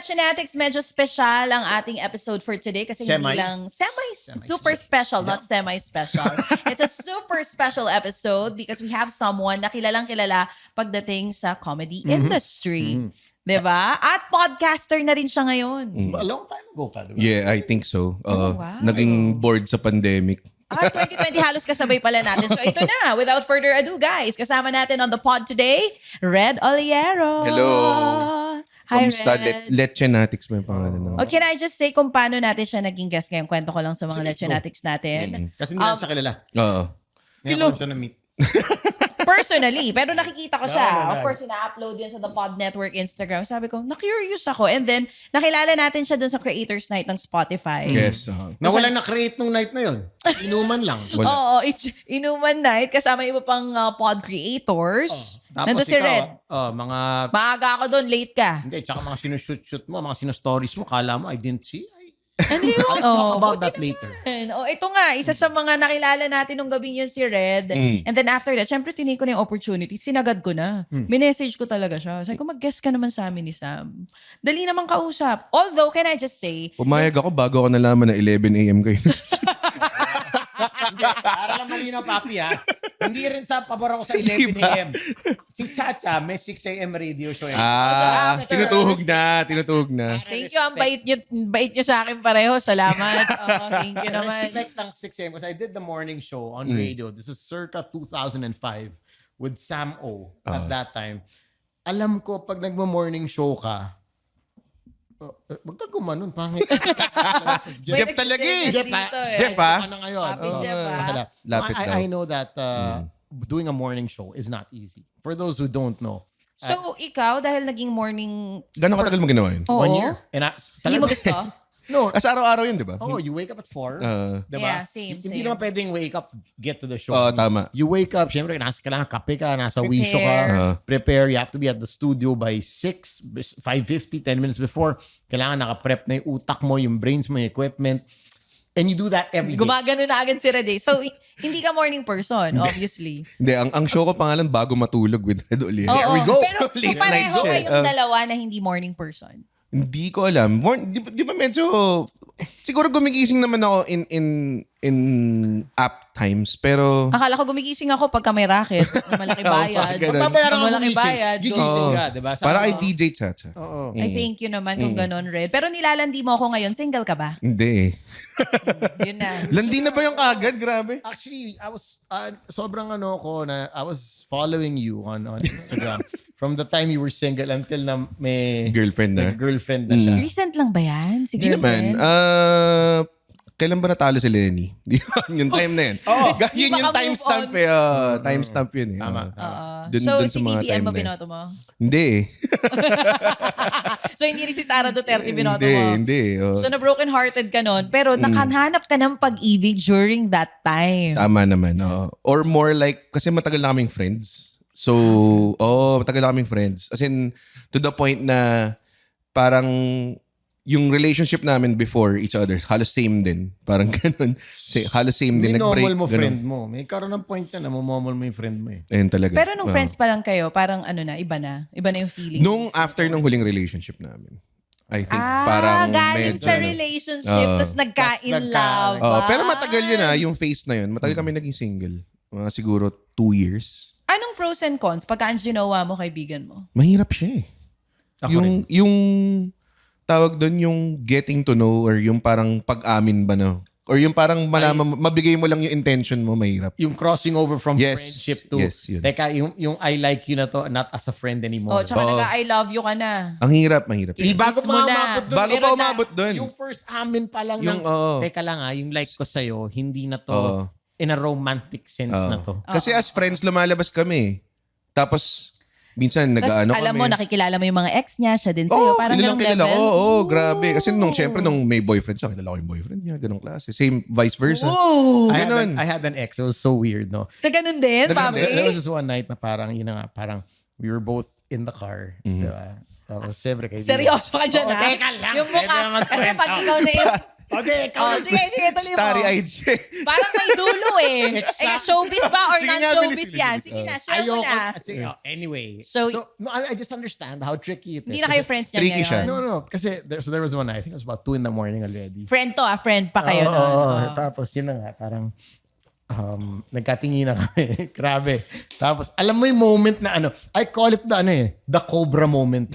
Lectionatics, medyo special ang ating episode for today kasi hindi lang super special, not semi-special. It's a super special episode because we have someone na kilalang kilala pagdating sa comedy industry. Diba? At podcaster na rin siya ngayon. A long time ago pa, diba? Yeah, I think so. Wow. Naging bored sa pandemic. 2020 halos kasabay pala natin. So ito na, without further ado guys, kasama natin on the pod today, Red Oliero. Hello. Hi, Kamusta? Red. Lectionatics may pangalan. Oh, can I just say kung paano natin siya naging guest ngayon? Kwento ko lang sa mga Lectionatics natin. Kasi hindi lang siya kilala. Oo. Ngayon ko siya na-meet. Personally, pero nakikita ko siya. Of course, ina-upload yun sa The Pod Network Instagram. Sabi ko, na-curious ako. And then, nakilala natin siya dun sa Creators Night ng Spotify. Yes. Na wala na-create nung night na yun. Inuman lang. Oo, Inuman Night. Kasama iba pang pod creators. Tapos Nandun si Red. mga... Maaga ako doon, late ka. Hindi, tsaka mga sinushoot mo, mga sinustories mo, kala mo, I didn't see. Hindi mo. I'll talk about that later. Oh, ito nga, isa sa mga nakilala natin nung gabing yun si Red. And then after that, syempre tinake ko na yung opportunity. Sinagad ko na. Minessage ko talaga siya. Sabi ko, mag-guest ka naman sa amin ni Sam. Dali naman kausap. Although, can I just say, Pumayag ako bago ako nalaman na 11 a.m. kayo. Hindi, para lang malinaw, papi, ha? Hindi rin sa pabor ako sa 11 a.m. Si Chacha, may 6 a.m. radio show. Tinutuhog na. thank you, ang bait niyo sa akin pareho. Salamat. Thank you naman. Respect ng 6 a.m. because I did the morning show on radio. This is circa 2005 with Sam O at that time. Alam ko, pag nagmo-morning show ka, wag ka gumanon, pangit. Jeff talaga eh. Jeff, ha? Happy Jeff, ha? Lapit daw. I know that doing a morning show is not easy. For those who don't know. So, ikaw, dahil naging morning... Gano'ng katagal mo ginawa yun? 1 year. And Hindi mo gusto? No. As araw-araw yun, di ba? Oh, you wake up at 4. Diba? Yeah, same. Hindi naman pedeng wake up, get to the show. Tama. You wake up, syempre, kailangan kape ka, nasa wisho ka, prepare. You have to be at the studio by 6, 5:50, 10 minutes before. Kailangan naka-prep na yung utak mo, yung brains mo, yung equipment. And you do that every day. Gumagano na agad si Red. So, hindi ka morning person, obviously. Hindi, ang show ko pangalan Bago Matulog with Red Oliero. There we go. Pero Late pareho night siya. kayong dalawa na hindi morning person. Hindi ko alam. Di ba medyo... Siguro gumigising naman ako in app times, pero... Akala ko gumigising ako pagka may racket. Malaki bayad. Ganun. Magbabayaran Pag mo malaki bayad. gigising ka, diba? Para kay DJ Chacha. Oo. I thank you naman kung ganon, Red. Pero nilalandi mo ako ngayon. Single ka ba? Hindi eh. Yun na. Landi na ba yung kagad? Grabe. Actually, I was sobrang I was following you on Instagram from the time you were single until na may Girlfriend na. girlfriend na siya. Recent lang ba yan? Si Hindi naman. girlfriend? Kailan ba natalo si Lenny? Yung time na yun. Yun yung Baka timestamp move eh. Timestamp yun eh. Tama. So, dun si sa mga BBM time mo na yun. binoto mo? Hindi eh. So, hindi rin si Sara Duterte binoto Hindi, mo? hindi. So, na-broken-hearted ka nun. Pero nakahanap ka ng pag-ibig during that time. Tama naman. Or more like, kasi matagal na kaming friends. So, matagal na kaming friends. As in, to the point na parang yung relationship namin before each other, halos same din. Parang ganun. Halos same din. Nag-break. Minomol mo ganun. friend mo. May karoon ng point na momol mo yung friend mo eh. Ayun talaga. Pero nung friends pa lang kayo, parang ano na, iba na. Iba na yung feeling. Nung after nung huling relationship namin. I think parang galing medyo, sa relationship, tapos nagka-in love. pero matagal yun yung phase na yun. Matagal kami naging single. Mga siguro 2 years. Anong pros and cons pagka ang ginawa mo kaibigan mo? Mahirap siya eh. Ako rin. Yung tawag doon yung getting to know or yung parang pag-amin ba na or yung parang malaman, mabigay mo lang yung intention mo, mahirap. Yung crossing over from Yes. friendship to, Yes, yun. teka, yung I like you na to, not as a friend anymore. Tsaka nag-I love you ka na. Ang hirap, mahirap. Bago Kiss mo pa na. umabot doon. Bago Meron pa na. umabot doon. Yung first amin pa lang Yung, teka lang yung like ko sa'yo, hindi na to in a romantic sense na to. Kasi as friends, lumalabas kami. Tapos, minsan Tapos nag-ano alam mo, kami. nakikilala mo yung mga ex niya, siya din sa'yo. Parang sila lang ganong kilala. level. Oo, grabe. Kasi syempre, nung may boyfriend siya, kilala ko yung boyfriend niya, ganong klase. Same, vice versa. Oh, I had an ex. It was so weird, no? na ganun din, papi. There was this one night na parang, yun na nga, parang we were both in the car. Diba? Tapos, siyempre, kaibigan. Seryoso ka dyan, ha? Teka lang. Yung mukha. Pwede naman Kasi kwento. pag ikaw na yung... Okay, ikaw. Sige, tuloy mo. Starry-eyed siya. Parang may dulo eh. Showbiz ba or Sige nga, non-showbiz bilis, yan? bilis. Sige na, share mo na. Anyway. So, no, I just understand how tricky it is. Hindi na kayo friends niya tricky siya. ngayon. No. Kasi there was one night, I think it was about 2 a.m. already. Friend to friend pa kayo doon. Tapos yun na nga, parang nagkatingin na kami. Grabe. Tapos, alam mo yung moment na I call it the cobra moment.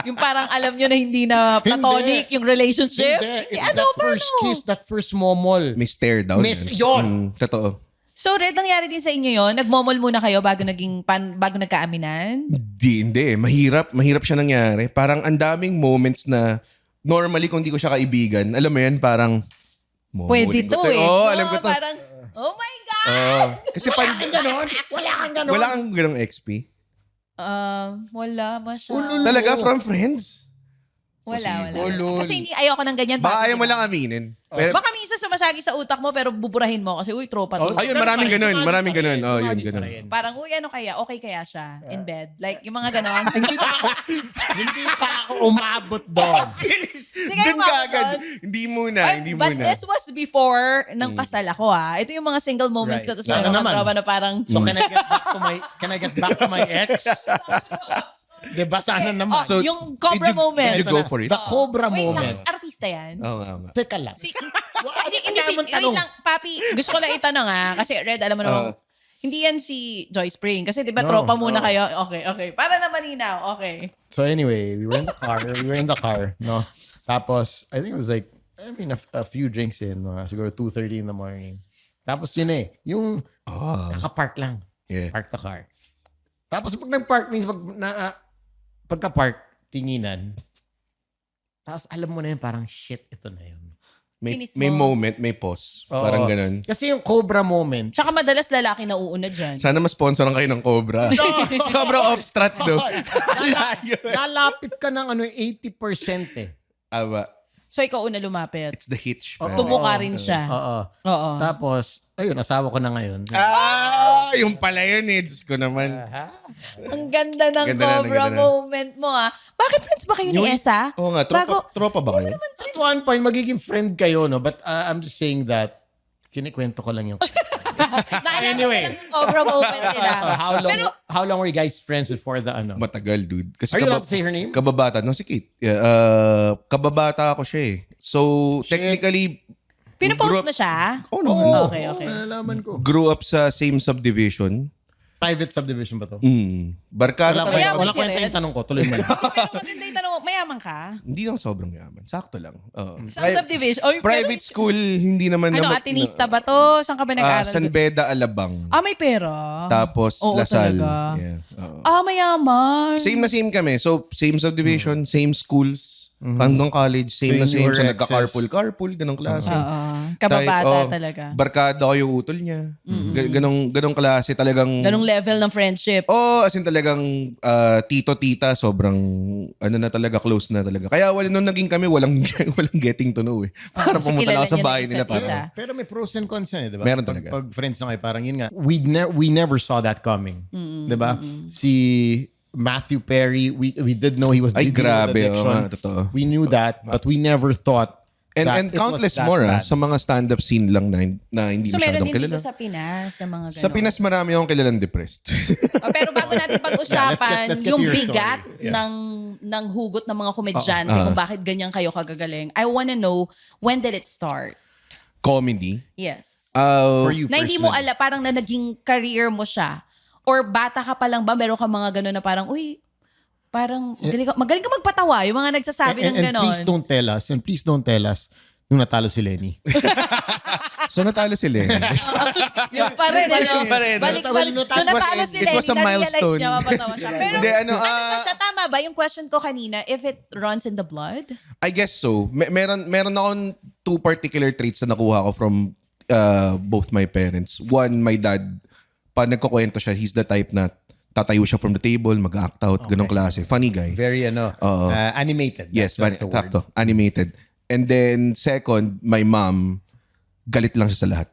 Yung parang alam nyo na hindi na platonic yung relationship. Hindi. It's that first kiss, that first momol. May stare down. Yun. Totoo. So, Red, nangyari din sa inyo yon? Nagmomol muna kayo bago nagkaaminan? Hindi. Mahirap siya nangyari. Parang ang daming moments na normally kung di ko siya kaibigan, alam mo yan, parang pwede to eh. Alam ko to. Parang, oh my God! Kasi wala kang ganon. Wala kang ganong XP. Wala masyado. Talaga, from friends? Wala. Ulol. Kasi hindi ayoko ng ganyan. Baka ayaw mo lang aminin. Pero, baka minsan sumasagi sa utak mo pero buburahin mo kasi tropa to. ayun, maraming ganun. Oh, yun, ganun. Parang, ano kaya? Okay kaya siya in bed? Like, yung mga ganon. Hindi pa ako umabot doon. Doon ka agad. Hindi muna. But this was before ng kasal ako Ito yung mga single moments ko. Tapos Sana yung mga naman. tropa na parang, So can I get back to my ex? Diba? Sana naman. So, yung cobra moment. Did you go for it? The cobra Wait moment. lang, artista yan? Oo nga. Teka lang. Wait lang, Papi, gusto ko lang itanong kasi Red, alam mo naman, hindi yan si Joy Spring. Kasi di ba tropa muna kayo? Okay. Para na malinaw, okay. So anyway, we were in the car. No? Tapos, I think it was like, a few drinks in. Siguro 2:30 in the morning. Tapos yun yung nakapark lang. Yeah. Park the car. Tapos pag nag-park means pagka-park, tinginan. Tapos alam mo na yun, parang shit, ito na yun. May moment, may pause. Parang ganun. Kasi yung cobra moment. Tsaka madalas lalaki na uuna dyan. Sana ma-sponsoran kayo ng Cobra. Sobrang off-strat do. Lalapit ka ng 80% eh. Aba. So ikaw una lumapit. It's the hitch. Tumuka rin siya. Oo. Tapos, ayun, asawa ko na ngayon. Yung pala yun Diyos ko naman. Ang ganda ng cobra moment mo Bakit friends ba kayo ni Esa? Oo nga, tropa ba kayo? At one point, magiging friend kayo, no? But I'm just saying that, kinikwento ko lang yung... Anyway. Cobra moment nila. How long were you guys friends before the Matagal, dude. Kasi Are you allowed to say her name? Kababata. No, si Kate. Yeah, kababata ako siya eh. So, technically... Pinupost mo siya? Oo naman. Okay. Nalalaman ko. Grew up sa same subdivision. Private subdivision ba to? Barkada Wala pa. Mayaman si kwenta Red. yung tanong ko. Tuloy mo na. Pero maganda yung tanong mo, mayaman ka? Hindi lang sobrang yaman. Sakto lang. Saan subdivision? Private school, hindi naman... Atinista ba to? Saan ka ba nag-aaral? San Beda, Alabang. May pera. Tapos Oo, Lasal. talaga. Yeah. Mayaman. Same na same kami. So, same subdivision, same schools. Hanggang college, same na So, you same. So, were nagka-carpool, ganong klase. Kababata talaga. Barkada ko yung utol niya. Ganong klase talagang... Ganong level ng friendship. As in talagang tito-tita, sobrang na talaga, close na talaga. Kaya nung naging kami, walang getting to know eh. Para Kasi pumunta lang kilala ako sa niyo na bahay nila. isa't isa. Pero may pros and cons yan, di ba? Meron talaga. Pag friends na kayo, parang yun nga. We never saw that coming. Di ba? Si Matthew Perry, we did know he was Ay, dealing with grabe. addiction. Totoo. We knew that, but we never thought And that countless it was that more bad. sa mga stand-up scene lang na hindi So meron masyadong din kilala. dito sa Pinas, sa mga ganon. Sa Pinas marami akong kilalang depressed. Pero bago natin pag-usapan, let's get yung to your bigat story. Yeah. ng hugot ng mga komedyante, kung bakit ganyan kayo kagagaling, I wanna know, when did it start? Comedy. Yes. For you Na hindi mo personally. parang na naging career mo siya. Or bata ka pa lang ba, meron ka mga gano'n na parang, parang magaling ka magpatawa. Yung mga nagsasabi ng and gano'n. please don't tell us nung natalo si Lenny. So natalo sila. Yung pa rin, Balik. Nung natalo si it Lenny, was a na-realize milestone. niya, mapatawa siya. Pero, Hindi, ano ba siya? Tama ba? Yung question ko kanina, if it runs in the blood? I guess so. Meron akong 2 particular traits na nakuha ko from both my parents. One, my dad, pag nagkukwento siya, he's the type na tatayo siya from the table, mag-act out, ganong klase. Funny guy. Very animated. Yes, that's the word. sakto. Animated. And then second, my mom, galit lang siya sa lahat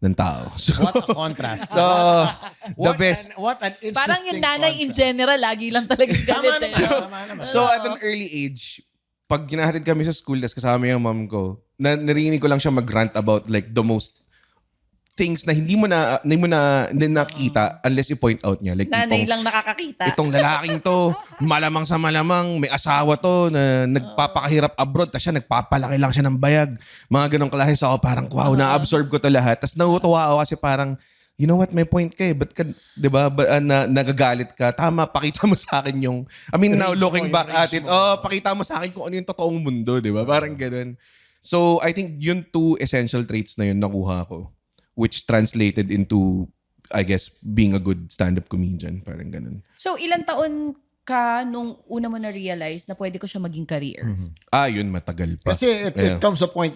ng tao. So, What a contrast. the best. What an interesting Parang yung nanay in contrast. general, lagi lang talaga galit. Tama naman. So at an early age, pag ginahatid kami sa school, tas kasama yung mom ko, narinig ko lang siya mag-rant about like the most things na hindi mo nakita unless i-point out niya. Like, Nanay lang nakakakita. Itong lalaking to, malamang sa malamang, may asawa to na nagpapakahirap abroad, tapos siya nagpapalaki lang siya ng bayag. Mga ganong klase ako, parang wow, na-absorb ko to lahat. Tapos natutuwa ako kasi parang, you know what, may point ka eh. Ba't ka, di ba, nagagalit ka? Tama, pakita mo sa akin yung, I mean, now looking back at it, pakita mo sa akin kung ano yung totoong mundo, di ba? Parang ganun. So, I think yun 2 essential traits na yun nakuha ko, which translated into, I guess, being a good stand-up comedian. Parang ganun. So, ilang taon ka nung una mo na-realize na pwede ko siya maging career? Yun, matagal pa. Kasi it comes to a point,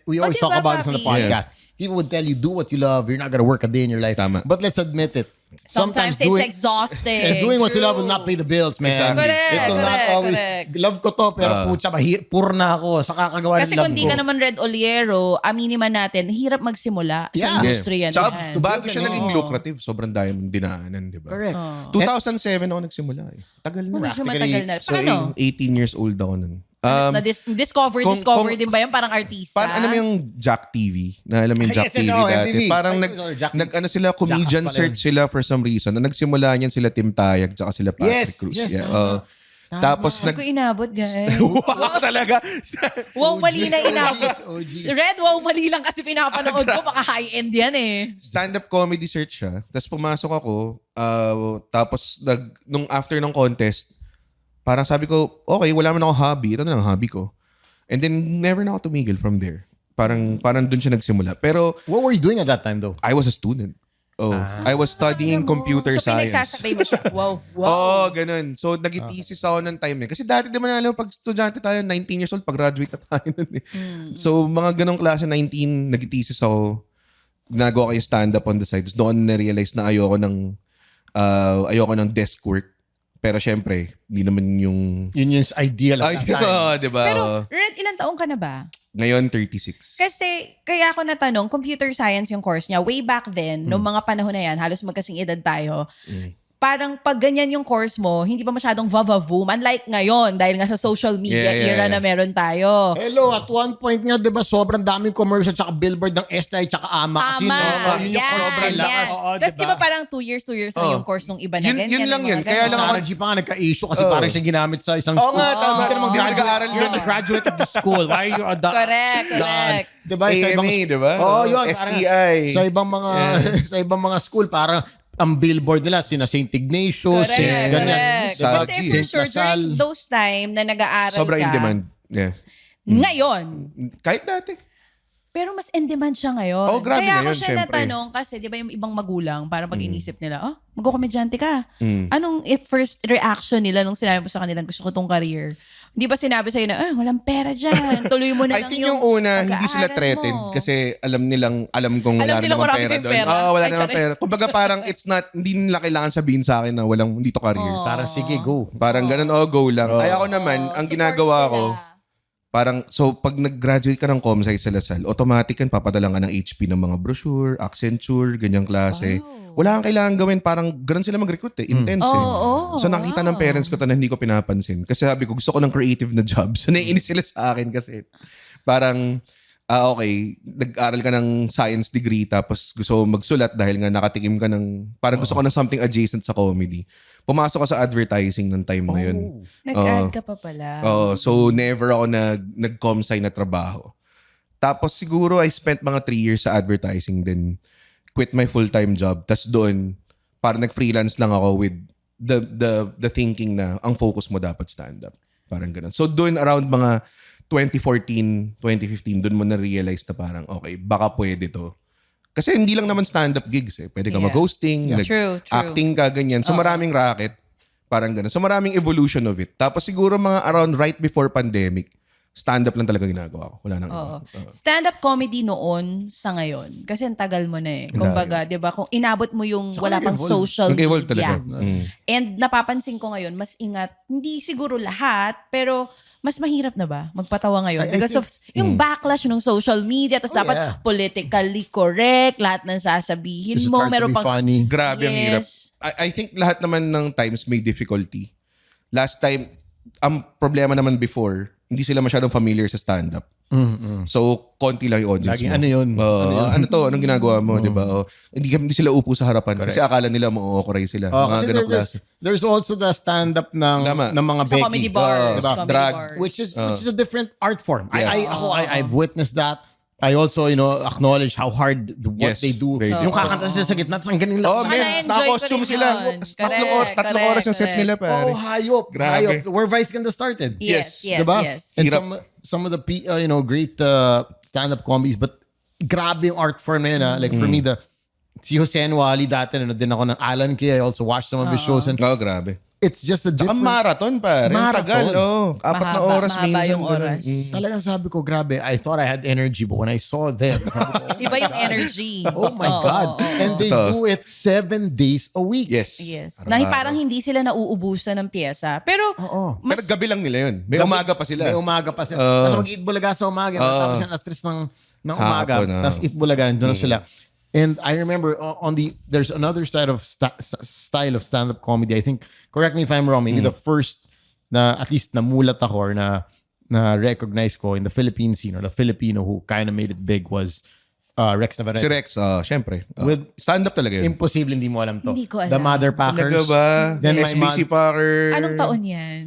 we always talk about this on the podcast. People would tell you, do what you love, you're not gonna work a day in your life. Tama. But let's admit it. Sometimes it's exhausting. Doing what you love will not pay the bills, man. Exactly. It will not always, love ko to, pero putya, pur na ako sa kakagawa ng Kasi love kung di ko. ka naman Red Oliero, aminin man natin, hirap magsimula sa industriya na Tsaka, yan. bago siya naging lucrative, sobrang dami mong dinaanan, di ba? Correct. 2007 ako nagsimula eh. Tagal na. Medyo matagal na. So, Paano? 18 years old ako nun. Discover kung- din ba yan? Parang artista? Alam mo yung Jack TV? Na alam mo yung Jack Yes, yes, TV oh, dati? MTV. Parang Ay, sorry, Jack TV. sila, comedian Jackass pala search sila for some reason. Na nagsimula niyan sila Tim Tayag tsaka sila Patrick Yes, Cruz. yes, Yeah. tama. Tapos Hindi ko inabot, guys. Wow, talaga. Wow, mali na inabot. OGs. Red, wow, mali lang kasi pinapanood ko. Baka high-end yan eh. Stand-up comedy search siya. Tapos pumasok ako. Tapos nung after ng contest, parang sabi ko, okay, wala man ako hobby. Ito na lang hobby ko. And then never na ako tumigil from there. Parang dun siya nagsimula. Pero What were you doing at that time though? I was a student. I was studying computer So, science. pinagsasabay mo siya. Wow, wow. Oo, ganun. So, nag-thesis ako ng time eh. Kasi dati di man alam, pag estudyante tayo, 19 years old, pag-graduate na tayo nun eh. So, mga ganong klase, 19, nag-thesis ako. Ginagawa ko yung stand-up on the side. Tapos doon na-realize na ayoko ng desk work. Pero syempre, hindi naman yung... Yun yung ideal at that time. Di ba? Pero, Red, ilang taong ka na ba? Ngayon, 36. Kasi, kaya ako natanong, computer science yung course niya. Way back then, nung mga panahon na yan, halos magkasing edad tayo, parang pag ganyan yung course mo, hindi pa masyadong vavavoom. Unlike ngayon, dahil nga sa social media era na meron tayo. Hello, at one point nga, di ba, sobrang daming commercial tsaka billboard ng STI tsaka AMA. Kasi yun yung sobrang lakas. Tapos di ba parang 2 years na yung course nung iba na ganyan. Yun lang yun. Kaya lang Sarah G pa nga nagka-issue kasi parang siya ginamit sa isang school. nga, tama. Hindi ka namang Nag-aaral You're the graduate of the school. Why are you at the... Correct. Di ba? Sa ibang... AMA, di ba? Oo, yun. STI. Sa ibang mga school, parang ang billboard nila, sina St. Ignatius, Correct. ganyan. Diba? Kasi for Saint sure, Lasal. during those time na nag-aaral Sobra ka, in demand. Yeah. ngayon, Kahit dati. pero mas in demand siya ngayon. Oh, grabe Kaya ako ngayon, siya syempre. natanong kasi di ba yung ibang magulang, parang pag inisip nila, magko-komedyante ka. Mm. Anong first reaction nila nung sinabi mo sa kanila, gusto ko tong career? Di ba sinabi sa'yo na, walang pera dyan. Tuloy mo na I lang think yung una, hindi sila pag-aaral threatened mo. kasi alam kong wala Alam nilang namang marami pera kayong doon. pera. Oo, wala Ay, namang sorry. pera. Kumbaga parang hindi nila kailangan sabihin sa akin na hindi to career. Parang sige, go. Parang ganun, go lang. Ay ako naman, ang Support ginagawa sila. ko, parang, so pag nag-graduate ka ng ComSci sa Lasal, automatic kan papadalang ka ng HP ng mga brochure, Accenture, ganyang klase. Wala kang kailangan gawin, parang ganun sila mag-recruit eh, intense eh. So nakita ng parents ko na hindi ko pinapansin. Kasi sabi ko, gusto ko ng creative na job. So naiinis sila sa akin kasi parang, okay, nag-aral ka ng science degree tapos gusto mo magsulat dahil nga nakatikim ka ng, parang gusto ko ng something adjacent sa comedy. Pumasok ka sa advertising ng time na yun. Nag-add ka pa pala. So never ako nag-comsci na trabaho. Tapos siguro I spent mga 3 years sa advertising then quit my full-time job. Tapos doon, parang nag-freelance lang ako with the thinking na ang focus mo dapat stand-up. Parang ganun. So doon around mga 2014, 2015, doon mo na-realize na parang, okay, baka pwede to. Kasi hindi lang naman stand-up gigs eh. Pwede ka mag-hosting, True. acting ka, ganyan. So maraming racket. Parang ganun. So maraming evolution of it. Tapos siguro mga around right before pandemic, stand-up lang talaga ginagawa ko. Wala nang iba. Stand-up comedy noon sa ngayon. Kasi ang tagal mo na eh. Kumbaga, di ba, kung inabot mo yung wala pang social Nag-evolve media. talaga. And napapansin ko ngayon, mas ingat, hindi siguro lahat, pero mas mahirap na ba magpatawa ngayon? Because of yung backlash ng social media, tapos dapat politically correct, lahat ng sasabihin Is it mo. hard to Meron be pang... funny? Grabe ang hirap. Yes. I think lahat naman ng times may difficulty. Last time, ang problema naman before, hindi sila masyadong familiar sa stand-up. So, konti lang yung audience Laging mo. ano yun? Ano to? Anong ginagawa mo? Di ba? Hindi sila upo sa harapan. Kasi akala nila mo-okoray sila. Kasi there's also the stand-up ng mga Sa Becky. comedy bars, Diba? comedy Drag. bars. Which is a different art form. Yeah. I've witnessed that. I also, acknowledge how hard what Yes, they do. very Yung kakanta sila sa gitna, tapos ang galing lang. Oh, Saka man. na-enjoy ko Naka-costume rin sila. yun. Tatlong oras yung set nila, pare. Hayop. Grabe. Where Vice Ganda started. Yes, Diba? yes. And Hirap. some of the great stand-up comedies, but grabe yung art form na yun. Like for me, si Jose Wally dati, din ako ng Alan Kay. I also watched some of his shows. And Grabe. it's just a Ang different... marathon, pare. Marathon. Tagal, 4 na oras Mahaba minsan. yung oras. Talagang sabi ko, grabe, I thought I had energy, but when I saw them, Iba yung energy. oh my God. And they do it 7 days a week. Yes. Yes. Na parang hindi sila nauubusan ng pyesa. Pero, Pero gabi lang nila yun. May umaga pa sila. May umaga pa sila. Tapos mag-eat bulaga sa umaga. Tapos yan, alas 3 ng umaga. Hapon, Tapos eat bulaga. Doon na sila. And I remember there's another side of style of stand-up comedy. I think, correct me if I'm wrong, maybe the first na at least namulat ako or na recognize ko in the Philippine scene or the Filipino who kind of made it big was Rex Navarrete. Si Rex, syempre. With stand-up talaga yun. Imposible, hindi mo alam to. Hindi ko alam. The Mother Packers. Talaga ba? Then my SBC Packer. anong taon yan?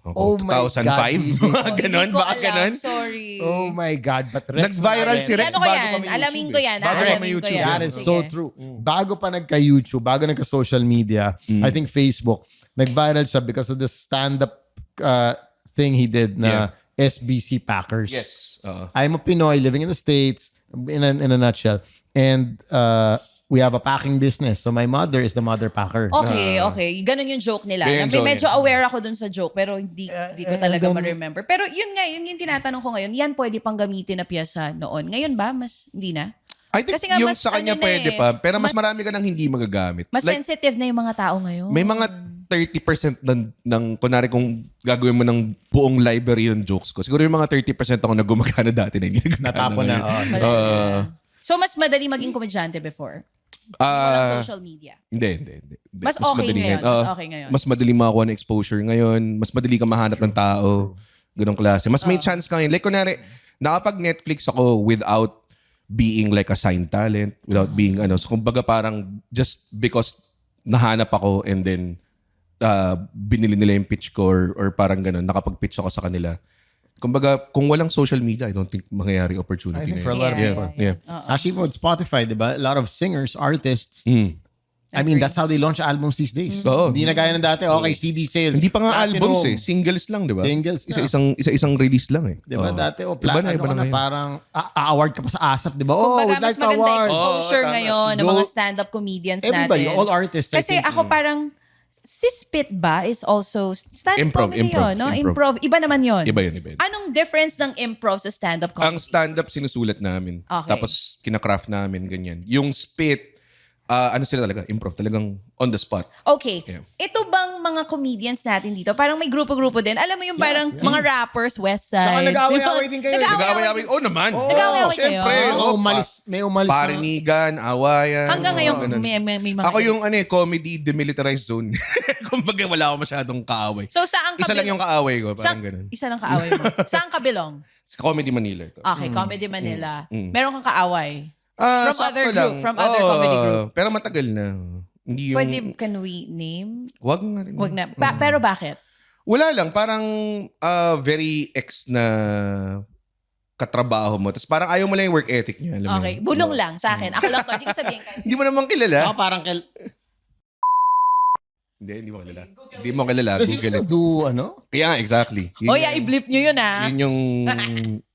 Oh my 2005? God. Mga ganon? Hindi ko Baka alam. ganon? Sorry. Oh my God. But Rex Nag-viral si Rex Ano ko bago yan? pa may Alamin YouTube ko eh. yan. Bago pa Alamin may ko YouTube. yan. That is Sige. so true. Bago pa nagka-YouTube, bago nagka-social media, I think Facebook, nag-viral siya because of the stand-up thing he did na SBC Packers. Yes. I'm a Pinoy living in the States, in a nutshell. And we have a packing business. So my mother is the mother packer. Okay. Ganon yung joke nila. Ganun yung joke Medyo niya. aware ako dun sa joke pero hindi ko talaga ma-remember. Pero yun yung tinatanong ko ngayon. Yan pwede pang gamitin na piyesa noon. Ngayon ba? Mas hindi na? I think Kasi nga yung mas sa kanya ano na pwede eh. pa. Pero mas marami ka nang hindi magagamit. Mas Like, sensitive na yung mga tao ngayon. may mga 30% ng kunwari kung gagawin mo ng buong library yung jokes ko. Siguro yung mga 30% ako na gumagana dati na hindi nagagana Natapon na. ngayon. So mas madali maging komedyante before? Ah, Walang social media. Hindi. Mas okay madali ngayon. Mas okay ngayon. Mas madali makakuha ng exposure ngayon. Mas madali ka mahanap ng tao. Ganong klase. Mas may chance ka ngayon. Like, kunwari, nakapag-Netflix ako without being like a signed talent, without being So, kumbaga parang just because nahanap ako and then binili nila yung pitch ko or parang ganon, nakapag-pitch ako sa kanila. Kumbaga, kung walang social media, I don't think mangyayari opportunity I think na for a yun. lot of Yeah, people. Yeah. Actually, with Spotify, diba? A lot of singers, artists, I mean, that's how they launch albums these days. Oo. Hindi na gaya ng dati, okay, CD sales. Hindi pa nga Platinum. albums Singles lang, di ba? Singles na. Isa-isang release lang Diba? Oo. Dati, Iba na ngayon. parang award ka pa sa ASAP, diba? Oh, Kumbaga, we'd mas like to maganda award. exposure Oo, tama. ngayon ng Go- mga stand-up comedians Everybody, natin. all artists. I Kasi think. ako parang, si Spit ba is also stand-up Improv, comedy yun, no? improv. Iba naman yun. Iba yun. Anong difference ng improv sa stand-up comedy? Ang stand-up sinusulat namin. Okay. Tapos kinakraft namin, ganyan. Yung spit, ano sila talaga? Improv. Talagang on the spot. Okay. Yeah. Ito bang mga comedians natin dito? Parang may grupo-grupo din. Alam mo yung parang mga rappers, West Side. Saka nag-away-away din kayo. Nag-away-away. Oh naman. Nag-away-away kayo? Siyempre. May umalis na. Parinigan, awayan. Hanggang ngayon, ganun. may mga... Ako yung comedy demilitarized zone. Kumbaga wala ako masyadong kaaway. So, saan Isa lang yung kaaway ko. Parang ganun. Isa lang kaaway mo. Saan ka belong? Sa Comedy Manila ito. Okay, Comedy Manila. Meron kang kaaway. From other group, from other comedy group. Pero matagal na. Hindi yung... Pwede, can we name? Wag natin. Wag na. Pero bakit? Wala lang. Parang very ex na katrabaho mo. Tapos parang ayaw mo lang yung work ethic niya. Alam mo Okay. yun? Bulong lang sa akin. Ako lang to. Hindi ko sabihin kayo. Hindi mo naman kilala. Ako parang Hindi mo kilala. Hindi mo kilala. Does he Google still it. do, ano? Kaya nga, exactly. Oh yeah, i-blip nyo yun ah.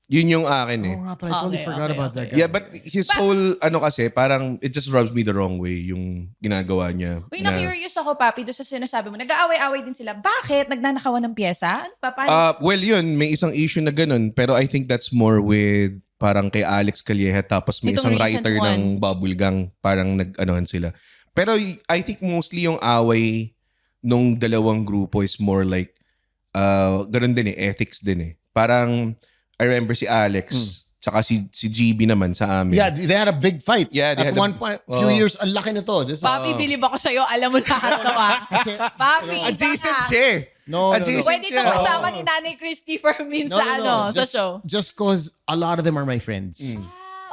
Yun yung akin eh. Oh, nga pala, I totally Okay, forgot okay, about that guy. Yeah, but his whole, kasi, parang it just rubs me the wrong way yung ginagawa niya. Uy, na-curious ako, Papi, doon sa sinasabi mo. Nag-aaway-away din sila. Bakit? Nagnanakawan ng pyesa? Ano pa? Paano? Well, yun, may isang issue na ganun. Pero I think that's more with parang kay Alex Calleja tapos may Itong isang recent writer one. ng Bubble Gang. Parang nag-anohan sila. Pero I think mostly yung away nung dalawang grupo is more like ganun din ethics din eh. Parang I remember si Alex tsaka si GB naman sa amin. Yeah, they had a big fight. Yeah, they At had a- one point, few years, ang laki na to. This, Papi, bilib ako sa'yo. Alam mo lahat to ah. Papi, isa Adjacent ka. siya eh. No. Pwede ito kasama ni Nanay Christy Fermin sa sa show. Just cause a lot of them are my friends.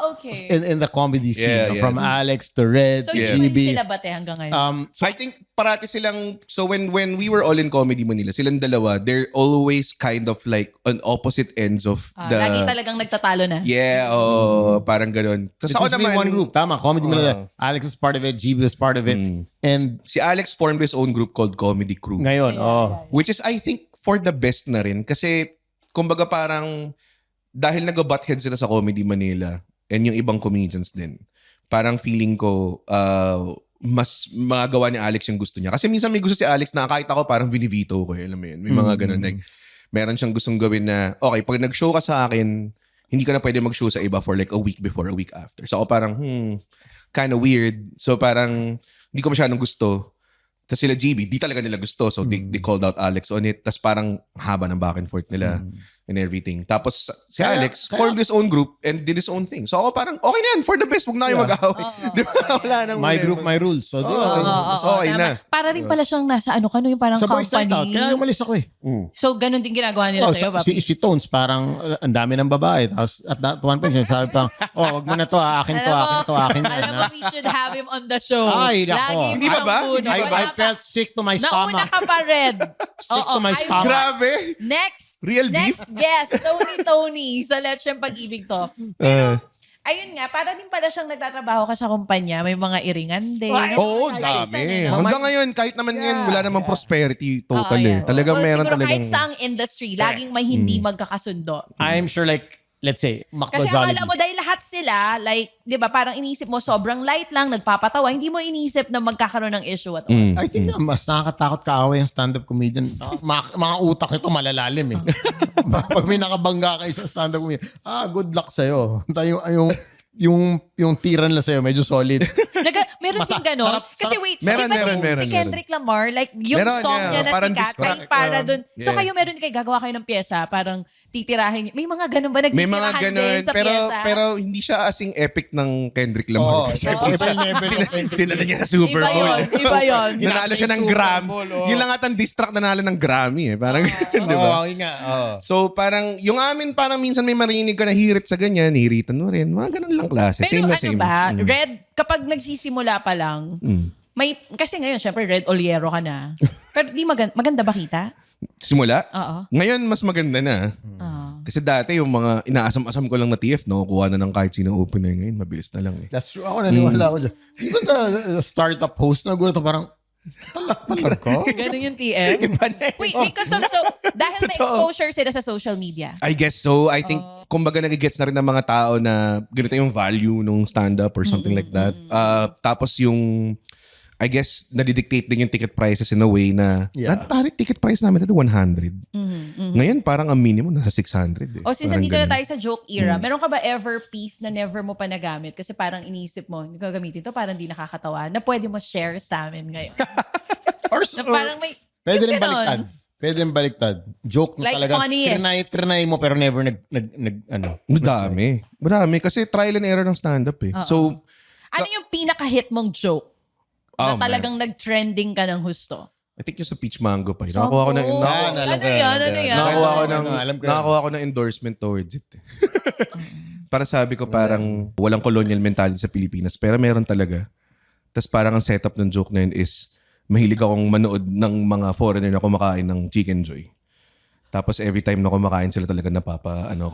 Okay. In the comedy scene. From Alex to Red So, to yun GB. sila ba hanggang ngayon? So I think parati silang, so when we were all in Comedy Manila, silang dalawa, they're always kind of like on opposite ends of the... Lagi talagang nagtatalo na. Yeah, parang ganun. It was naman, one group, tama. Comedy Manila. Alex was part of it, GB was part of it. And si Alex formed his own group called Comedy Crew. ngayon, Which is, I think, for the best na rin. Kasi, kumbaga parang, dahil nag-butthead sila sa Comedy Manila, and yung ibang comedians din, parang feeling ko, mas magagawa ni Alex yung gusto niya. Kasi minsan may gusto si Alex na kahit ako parang binivito ko. Alam mo yun? May mga ganun. Like, meron siyang gustong gawin na, okay, pag nag-show ka sa akin, hindi ka na pwede mag-show sa iba for like a week before, a week after. So ako parang, kind of weird. So parang, hindi ko masyadong gusto. Tapos sila GB, di talaga nila gusto. So they called out Alex on it. Tapos parang haba ng back and forth nila and everything. Tapos si Alex formed his own group and did his own thing. So ako parang, okay na yan. For the best, huwag na kayo mag-away. Di ba? Wala nang... my group, my rules. So, okay na. Para rin pala siyang nasa yung parang sa Boys Night Out, company. kaya umalis ako eh. So, ganun din ginagawa nila sa'yo, papi? Si Tones, parang ang dami ng babae. Tapos at that one point, sabi pang, wag mo na to, akin to, akin na. Alam mo, we should have him on the show. Ay, nako. Laging Hindi ba ba? I felt sick to my stomach. Nauna ka pa, Red. Sick to my stomach. Grabe! Next. Real beef? Next guest, Tony. Sa Let's Yung Pag-ibig to. Pero, ayun nga, para din pala siyang nagtatrabaho ka sa kumpanya. May mga iringan din. Oo, dami. Hanggang ngayon, kahit naman yan, wala namang prosperity total eh. Talagang Well, meron siguro talagang... kahit sa ang industry, laging may hindi magkakasundo. I'm sure like, let's say, McDo Kasi Jollibee. akala mo dahil lahat sila, like, di ba, parang inisip mo sobrang light lang, nagpapatawa, hindi mo inisip na magkakaroon ng issue at all. I think mas nakakatakot kaaway ang stand-up comedian. Mga utak nito malalalim eh. Pag may nakabangga kayo sa stand-up comedian, good luck sa'yo. Yung tiran lang sa'yo, medyo solid. Meron din gano'n. Kasi wait, Meron, diba meron, si Kendrick Lamar, like yung Meron song niya, niya na parang sikat, distract, ay para dun. So yeah. kayo meron kayo, gagawa kayo ng pyesa, parang titirahin. May mga gano'n ba May mga nagtitirahan ganun, din sa pyesa? pero hindi siya asing epic ng Kendrick Lamar. Kasi tinala niya sa Super Bowl. Iba yun. Nanalo siya ng Grammy. Yun lang atang distract nanalo ng Grammy eh. Parang, di ba? So parang, yung amin parang minsan may marinig ka na hirit sa ganyan, hiritan mo rin. Mga ganun lang klase. Pero Same na ano same. ba, Red, kapag nagsisimula pa lang, may, kasi ngayon, syempre, Red Oliero ka na. Pero di maganda ba kita? Simula? Oo. Ngayon, mas maganda na. Kasi dati, yung mga inaasam-asam ko lang na TF, nakukuha na ng kahit sino opener ngayon. Mabilis na lang eh. That's true. Ako naniwala ako dyan. Even the startup host na gulat parang, talag ko? Ganun yung TM? Wait, because of dahil may exposure sila sa social media. I guess so. I think, kumbaga nagigets na rin ng mga tao na ganito yung value nung stand-up or something like that. Tapos yung, I guess, nadidictate din yung ticket prices in a way na, parang ticket price namin ito 100. Ngayon, parang ang minimum nasa 600. Eh. O since nandito na tayo sa joke era, meron ka ba ever piece na never mo pa nagamit? Kasi parang iniisip mo, hindi ko gamitin to, parang di nakakatawa, na pwede mo share sa amin ngayon. Na parang may, pwede rin ganon. baliktad. Pwede rin baliktad. Joke na Like talaga. funniest. Trinay mo pero never Madami. Madami. Kasi trial and error ng stand-up eh. So, ano yung pinaka-hit mong joke na talagang nag-trending ka ng husto? I think yung sa Peach Mango pa. Nakakuha ko ng... Nakakuha ko ng endorsement towards it. Para sabi ko parang walang colonial mentality sa Pilipinas. Pero meron talaga. Tapos parang ang setup ng joke na yun is mahilig akong manood ng mga foreigner na kumakain ng Chicken Joy. Tapos every time na kumakain sila talaga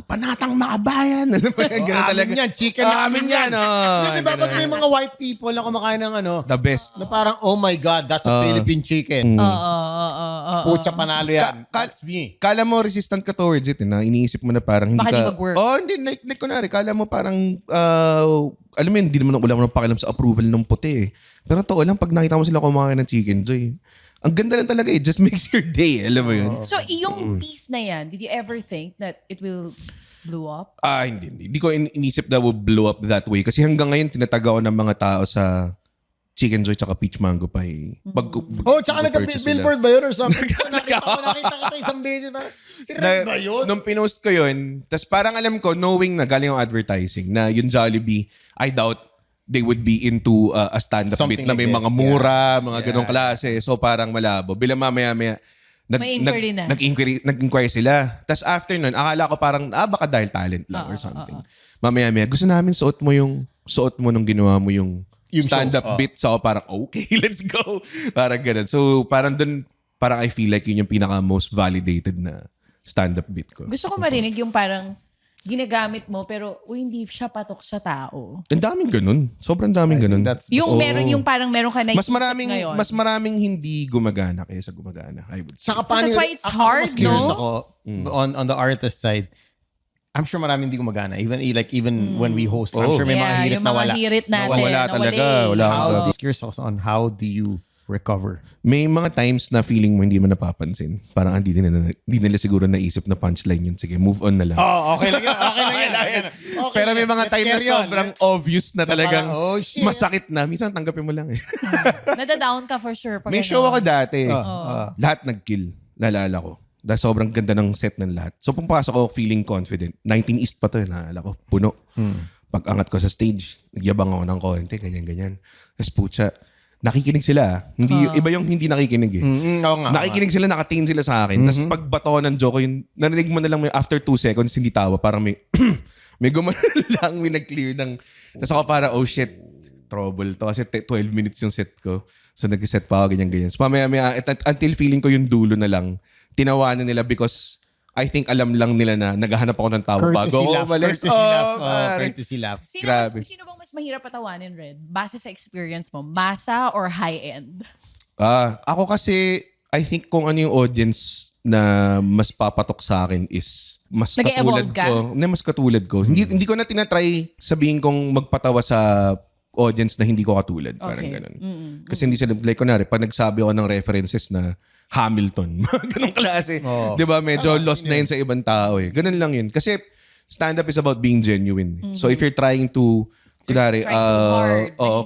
panatang makabayan. Ganun talaga. Amin yan, chicken na amin yan. Di ba pag may mga white people na kumakain ng the best. na parang, oh my God, that's a Philippine chicken. Pucha, panalo yan. That's me. Kala mo resistant ka towards it, na iniisip mo na parang hindi Baka ka... di mag-work. Hindi. Like kunwari, kala mo parang... alam mo yun, hindi naman wala mo nang pakialam sa approval ng puti eh. Pero totoo lang, pag nakita mo sila kumakain ng Chicken Joy, ang ganda lang talaga eh. Just makes your day. Alam mo yun? So, yung piece na yan, did you ever think that it will blow up? Hindi. Hindi ko inisip na will blow up that way. Kasi hanggang ngayon, tinatag ako ng mga tao sa Chicken Joy tsaka Peach Mango Pie. Tsaka nagka-billboard ba yun or something? Nakita kita isang beses. Red ba yun? Nung pinost ko yun, tas parang alam ko, knowing na galing yung advertising, na yung Jollibee, I doubt they would be into a stand-up Something bit na may like mga this, mura, mga ganong klase. So parang malabo. Bilang mamaya-maya, May inquiry na. Nag-inquire sila. Tapos after nun, akala ko parang, baka dahil talent lang or something. Mamaya-maya, gusto namin suot mo nung ginawa mo yung stand-up bit. So parang, okay, let's go. Parang ganun. So parang dun, parang I feel like yun yung pinaka-most validated na stand-up bit ko. Gusto ko marinig yung parang ginagamit mo pero hindi siya patok sa tao. Ang daming ganun. Sobrang daming ganun. Yung meron ka na ngayon. Mas maraming hindi gumagana kaysa gumagana, I would say. That's why it's hard, curious no? Ako, on the artist side, I'm sure maraming hindi gumagana. Even when we host, I'm sure may mga hirit na wala. Yung mga hirit natin. Wala talaga. Wala. Curious ako on how do you recover? May mga times na feeling mo hindi mo napapansin. Parang hindi nila siguro naisip na punchline yun. Sige, move on na lang. Okay lang yun. Okay lang yun. Pero may mga time na sobrang obvious na talagang shit. masakit na. Minsan tanggapin mo lang eh. Nadadown ka for sure. May show ako dati. Lahat nag-kill. Naalala ko. Dahil sobrang ganda ng set ng lahat. So pumapasok ako feeling confident. 19 East pa to. Naalala ko. Puno. Pag angat ko sa stage, nagyabang ako ng konti. Ganyan. Tapos putya, nakikinig sila. Iba yung hindi nakikinig eh. Nakikinig sila, nakatingin sila sa akin. Tapos pagbato ng joke, yung narinig mo na lang after 2 seconds, hindi tawa. Parang may gumano lang, may nag-clear ng... Tapos ako parang, oh shit, trouble to. Kasi 12 minutes yung set ko. So nag-set pa ako, ganyan. So mamaya, until feeling ko yung dulo na lang, tinawanan nila because I think alam lang nila na naghahanap ako ng tao bago ako umalis. Courtesy laugh. Sino bang mas mahirap patawanin, Red? Base sa experience mo, masa or high-end? Ako kasi, I think kung ano yung audience na mas papatok sa akin is mas katulad ko. Mas katulad ko. Hindi ko na tinatry sabihin kong magpatawa sa audience na hindi ko katulad. Parang ganun. Kasi hindi sila, like kunwari, pag nagsabi ako ng references na Hamilton. Ganong klase. Di ba? Medyo lost na yun sa ibang tao eh. Ganun lang yun. Kasi stand-up is about being genuine. So if you're trying to, kunwari,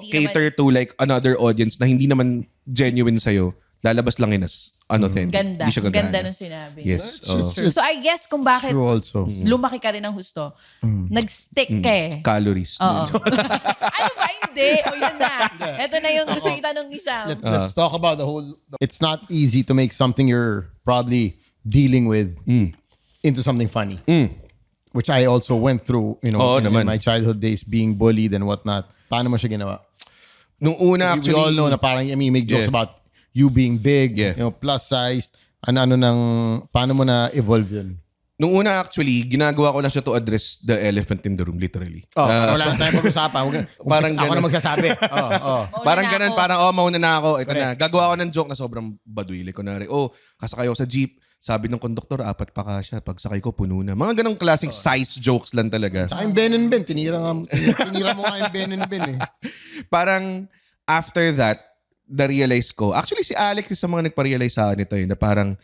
cater to like another audience na hindi naman genuine sa'yo, lalabas lang yun as unauthentic. Ganda. Hindi siya gagana. Ganda nung sinabi. Yes. So I guess kung bakit lumaki ka rin ng husto, nag-stick ka eh. Calories. Ano ba? Hindi. O yun na. Ito na yung gusto itanong ni Sam. Let's talk about the whole... It's not easy to make something you're probably dealing with into something funny. Which I also went through, in my childhood days, being bullied and whatnot. Paano mo siya ginawa? Nung una, actually... We all know na parang, make jokes about you being big, plus sized. Paano mo na evolve yun? Nung una actually, ginagawa ko lang siya to address the elephant in the room, literally. Wala na tayong pag-usapan. Parang ako na magsasabi. Parang ganun, parang mauna na ako. Ito na. Gagawa ko ng joke na sobrang baduy. Like, kunwari, kasakay ako sa jeep. Sabi ng konduktor, 4 pa kasya. Pagsakay ko, puno na. Mga ganong klaseng size jokes lang talaga. Tsaka yung Ben and Ben. Tinira mo nga yung Ben and Ben eh. Parang after that, na-realize ko. Actually, si Alex is sa mga nagpa-realize sa akin ito na parang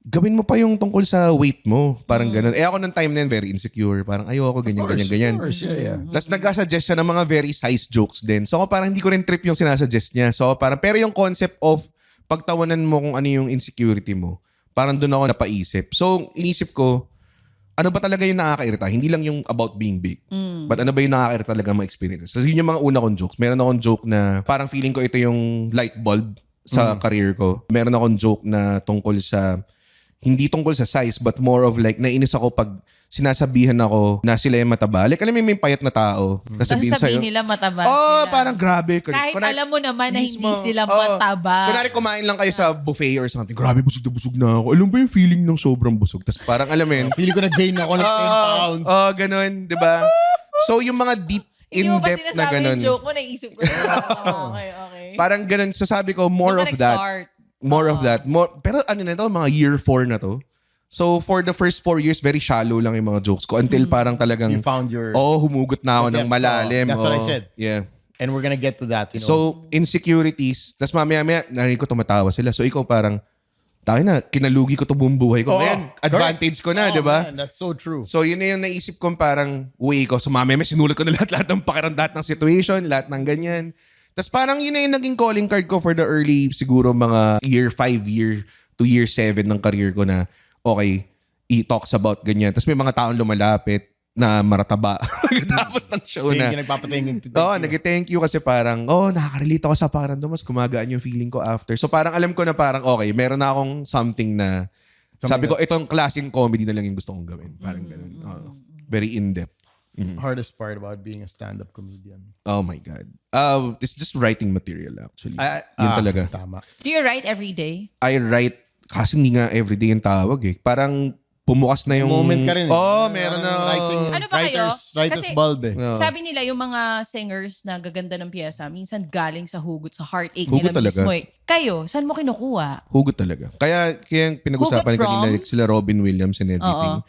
gawin mo pa yung tungkol sa weight mo. Parang ganun. Ako nung time na yun, very insecure. Parang ayoko, ganyan. Of course, yeah. Tapos nag-suggest siya ng mga very size jokes din. So ako parang hindi ko rin trip yung sinasuggest niya. So parang, pero yung concept of pagtawanan mo kung ano yung insecurity mo, parang doon ako napaisip. So inisip ko, ano ba talaga yung nakakairita? Hindi lang yung about being big. But ano ba yung nakakairita talaga mga experiences? So yun yung mga una kong jokes. Meron akong joke na parang feeling ko ito yung light bulb sa career ko. Meron akong joke na tungkol sa hindi tungkol sa size but more of like nainis ako pag sinasabihan ako na sila yung mataba. Like alam mo may payat na tao. Sabihin nila mataba sila. Parang grabe. Kahit alam mo naman na hindi sila mataba. Kunwari kumain lang kayo sa buffet or something. Grabe, busog na ako. Alam ba yung feeling ng sobrang busog? Tapos parang alam mo yun. Feeling ko nag-gain ako ng 10 pounds. Ganun. Diba? So yung mga deep in-depth na ganun. Hindi mo ba sinasabi yung joke mo? Naisip ko. Okay. Parang ganun. So sabi ko, more of that. Pero ano na ito, mga year 4 na to. So for the first 4 years, very shallow lang yung mga jokes ko. Until parang talagang, you found your... humugot na ako ng malalim. That's what I said. Yeah. And we're gonna get to that. So, insecurities. Tapos mamaya-maya, narinig ko tumatawa sila. So ikaw parang, tayo na, kinalugi ko to buong buhay ko. Ngayon, advantage ko na, di ba? That's so true. So yun na yung naisip kong parang way ko. So mamaya sinulat ko na lahat ng lahat ng situation, lahat ng ganyan. Tapos parang yun na yung naging calling card ko for the early, siguro mga year 5, to year 7 ng career ko na, okay, he talks about ganyan. Tapos may mga taong lumalapit na marataba pagkatapos ng show na. Nagpapatingin. Nag-thank you kasi parang, nakaka-relate ako sa pakiramdam, mas gumagaan yung feeling ko after. So parang alam ko na parang, okay, meron na akong something na, sabi ko, itong klaseng comedy na lang yung gusto kong gawin. Parang ganun. Very in-depth. Hardest part about being a stand-up comedian. Oh my God. It's just writing material actually. Yun talaga. Tama. Do you write every day? I write, kasi hindi nga everyday yung tawag eh. Parang, pumukas na yung... Moment ka rin. Meron na. Writing, Ano ba kayo? writer's Kasi- bulb eh. Sabi nila, yung mga singers na gaganda ng piyesa, minsan galing sa hugot, sa heartache Hugot nila talaga. mismo. Kayo, saan mo kinukuha? Hugot talaga. Kaya yung pinag-usapan Hugot kanina, from? like sila Robin Williams and everything.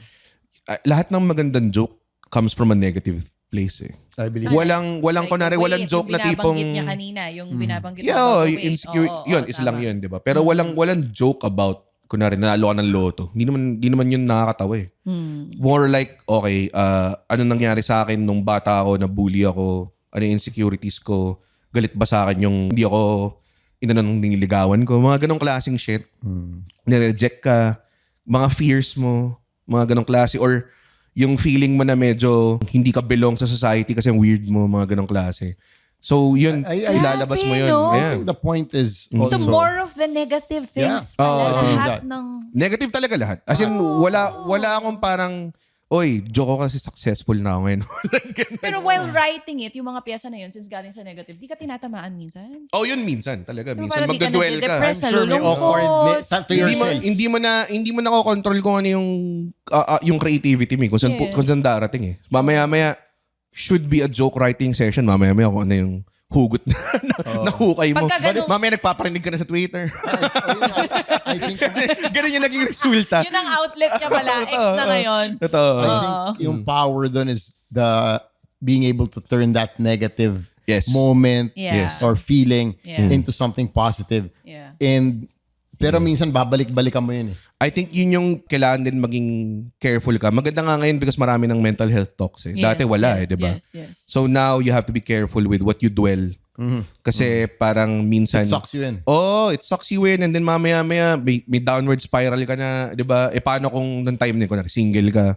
Lahat ng magandang joke comes from a negative place eh. I believe. Walang kunwari, walang joke na tipong... Yung binabanggit niya kanina, yung binabanggit Yeah, mo. insecure. Yun, isa lang yun, di ba? Pero walang joke about, kunwari, nanalo ka ng loto. Hindi naman yun nakakatawa eh. More like, okay, ano nangyari sa akin nung bata ako, nabully ako, ano yung insecurities ko, galit ba sa akin yung hindi ako inanong niligawan ko, mga ganong klaseng shit. Nireject ka, mga fears mo, mga ganong klase, or yung feeling mo na medyo hindi ka belong sa society kasi weird mo, mga ganong klase. So, yun, ilalabas mo yun. no? I Ayan. think the point is So also... more of the negative things Yeah. pala lahat that. ng... Negative talaga lahat. As in, wala akong parang, oy, joke ko kasi successful na ako ngayon. Pero while writing it, yung mga piyesa na yun, since galing sa negative, di ka tinatamaan minsan? Yun minsan talaga. Pero Minsan parang di ka magda-dwell ka. nade-depress, I'm sure may awkwardness to yourself. Hindi mo na control kung ano yung creativity mo, kung saan darating eh. Mamaya should be a joke writing session. Mamaya kung ano yung hugot na hukay mo. Pagka ganun- Mamaya nagpaparinig ka na sa Twitter. I think Ganun yung naging resulta. Yun ang outlet niya pala, X na ngayon. Totoo. I think yung power dun is the being able to turn that negative Yes. moment Yeah. or feeling Yeah. into something positive. Yeah. Pero minsan babalik-balikan mo yun eh. I think yun yung kailangan din maging careful ka. Maganda nga ngayon because marami ng mental health talks eh. Dati wala di ba? Yes. So now you have to be careful with what you dwell. Kasi parang minsan... It sucks you in. It sucks you in and then mamaya may downward spiral ka na, di ba? Paano kung nung time din, kunwari single ka,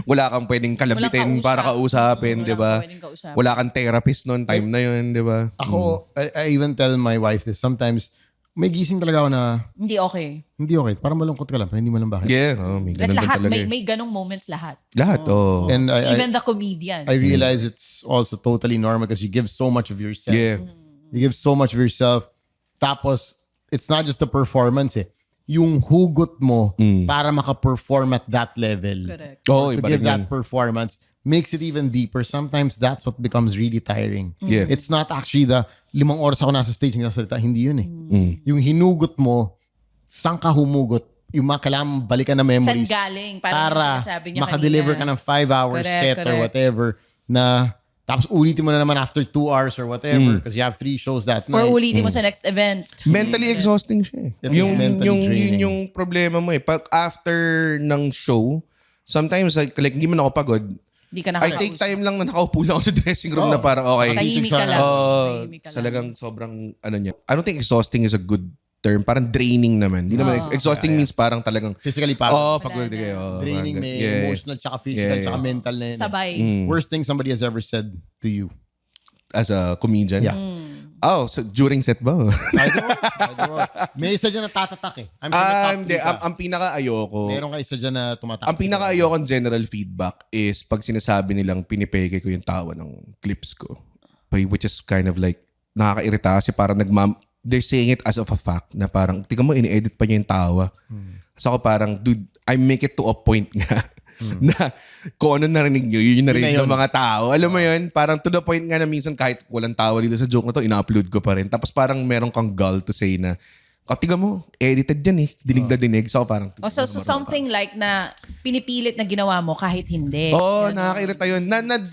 wala kang pwedeng kalabitin Walang kausap. para kausapin, Wala di ba? kang pwedeng kausapin. Wala kang therapist noon time na yun, di ba? Ako, I even tell my wife this. Sometimes, may gising talaga ako na Hindi okay. hindi okay. Parang malungkot ka lang. Pero hindi mo alam bakit. Yeah, may Like ganun din lahat, talaga. may ganong moments lahat. Lahat, And Even the comedians. I realize it's also totally normal because you give so much of yourself. Yeah. You give so much of yourself. Tapos, it's not just the performance eh. Yung hugot mo para maka-perform at that level. Correct. To Iba give rin yun. that performance makes it even deeper. Sometimes that's what becomes really tiring. Yeah. It's not actually the 5 oras ako nasa stage nagsasalita. Hindi yun eh. Yung hinugot mo, saan ka humugot, yung mga kailangan balikan na memories. Saan galing? Parang yung Para sinasabi niya makadeliver ka kanina. ng 5 hours Correct, set or correct. whatever na tapos ulitin mo na naman after 2 hours or whatever because you have 3 shows that Or night. ulitin mo sa next event. Mentally exhausting siya eh. It is mentally draining. Yun yung problema mo eh. Pag after ng show, sometimes like hindi mo na ako pagod. Hindi ka I take time lang na nakaupo lang ako sa dressing room na parang okay. Tahimik ka lang. Tahimik ka lang. Talagang sobrang ano niya. I don't think exhausting is a good term. Parang draining naman. Hindi naman exhausting means parang talagang Physically pagod. pagod kayo. Draining, may emotional tsaka physical tsaka mental na yun. Sabay. Worst thing somebody has ever said to you. As a comedian. Yeah. So during set ba? I don't. May isa dyan na tatatak eh. I'm sure may top Hindi. 3 ka. Ang pinaka-ayoko. Meron ka isa dyan na tumatak. Ang pinaka-ayokong general feedback is pag sinasabi nilang pinipeke ko yung tawa ng clips ko. Which is kind of like, nakakairita kasi parang they're saying it as of a fact na parang, tingnan mo, ini-edit pa niya yung tawa. So ako parang, dude, I make it to a point nga na kung ano narinig nyo, yun yung narinig ng mga tao. Alam mo yun? Parang to the point nga na minsan kahit walang tawa dito sa joke na to, ina-upload ko pa rin. Tapos parang meron kang gall to say na, tingnan mo, edited yan eh. Dinig na dinig. So parang... So something like na pinipilit na ginawa mo kahit hindi. Nakakairita yun.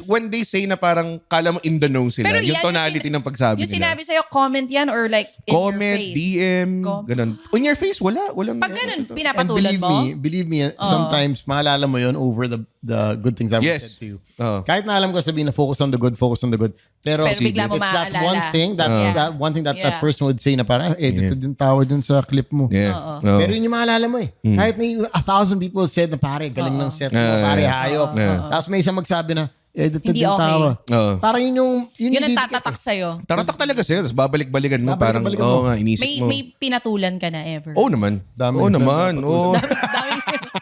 When they say na parang kala mo in the know sila, Pero yung yan, tonality ng pagsabi Yung nila. sinabi sa'yo, comment yan or like in Comment, your face? DM, ganun. On your face, wala. Walang Pag ganun, And pinapatulan mo? believe me, sometimes maalala mo yun over the good things I've Yes. said to you. Oo. Kahit na alam ko sabihin na focus on the good, Pero bigla mo it's that maaalala. one thing that one thing that that person would say na parang edited yung tawa dun sa clip mo. Yeah. Pero yun yung maalala mo eh. Kahit na 1,000 people said na pare, galing ng set mo, pare, hayop. Tapos may isang magsabi na, edited Hindi yung okay. tawa. Parang Yun ang didikit tatatak sa'yo. Taratak talaga sa'yo. Tapos babalik-balikan mo. Parang, nga, inisip mo. May pinatulan ka na ever? Oo naman. Dami Oo naman. Oo.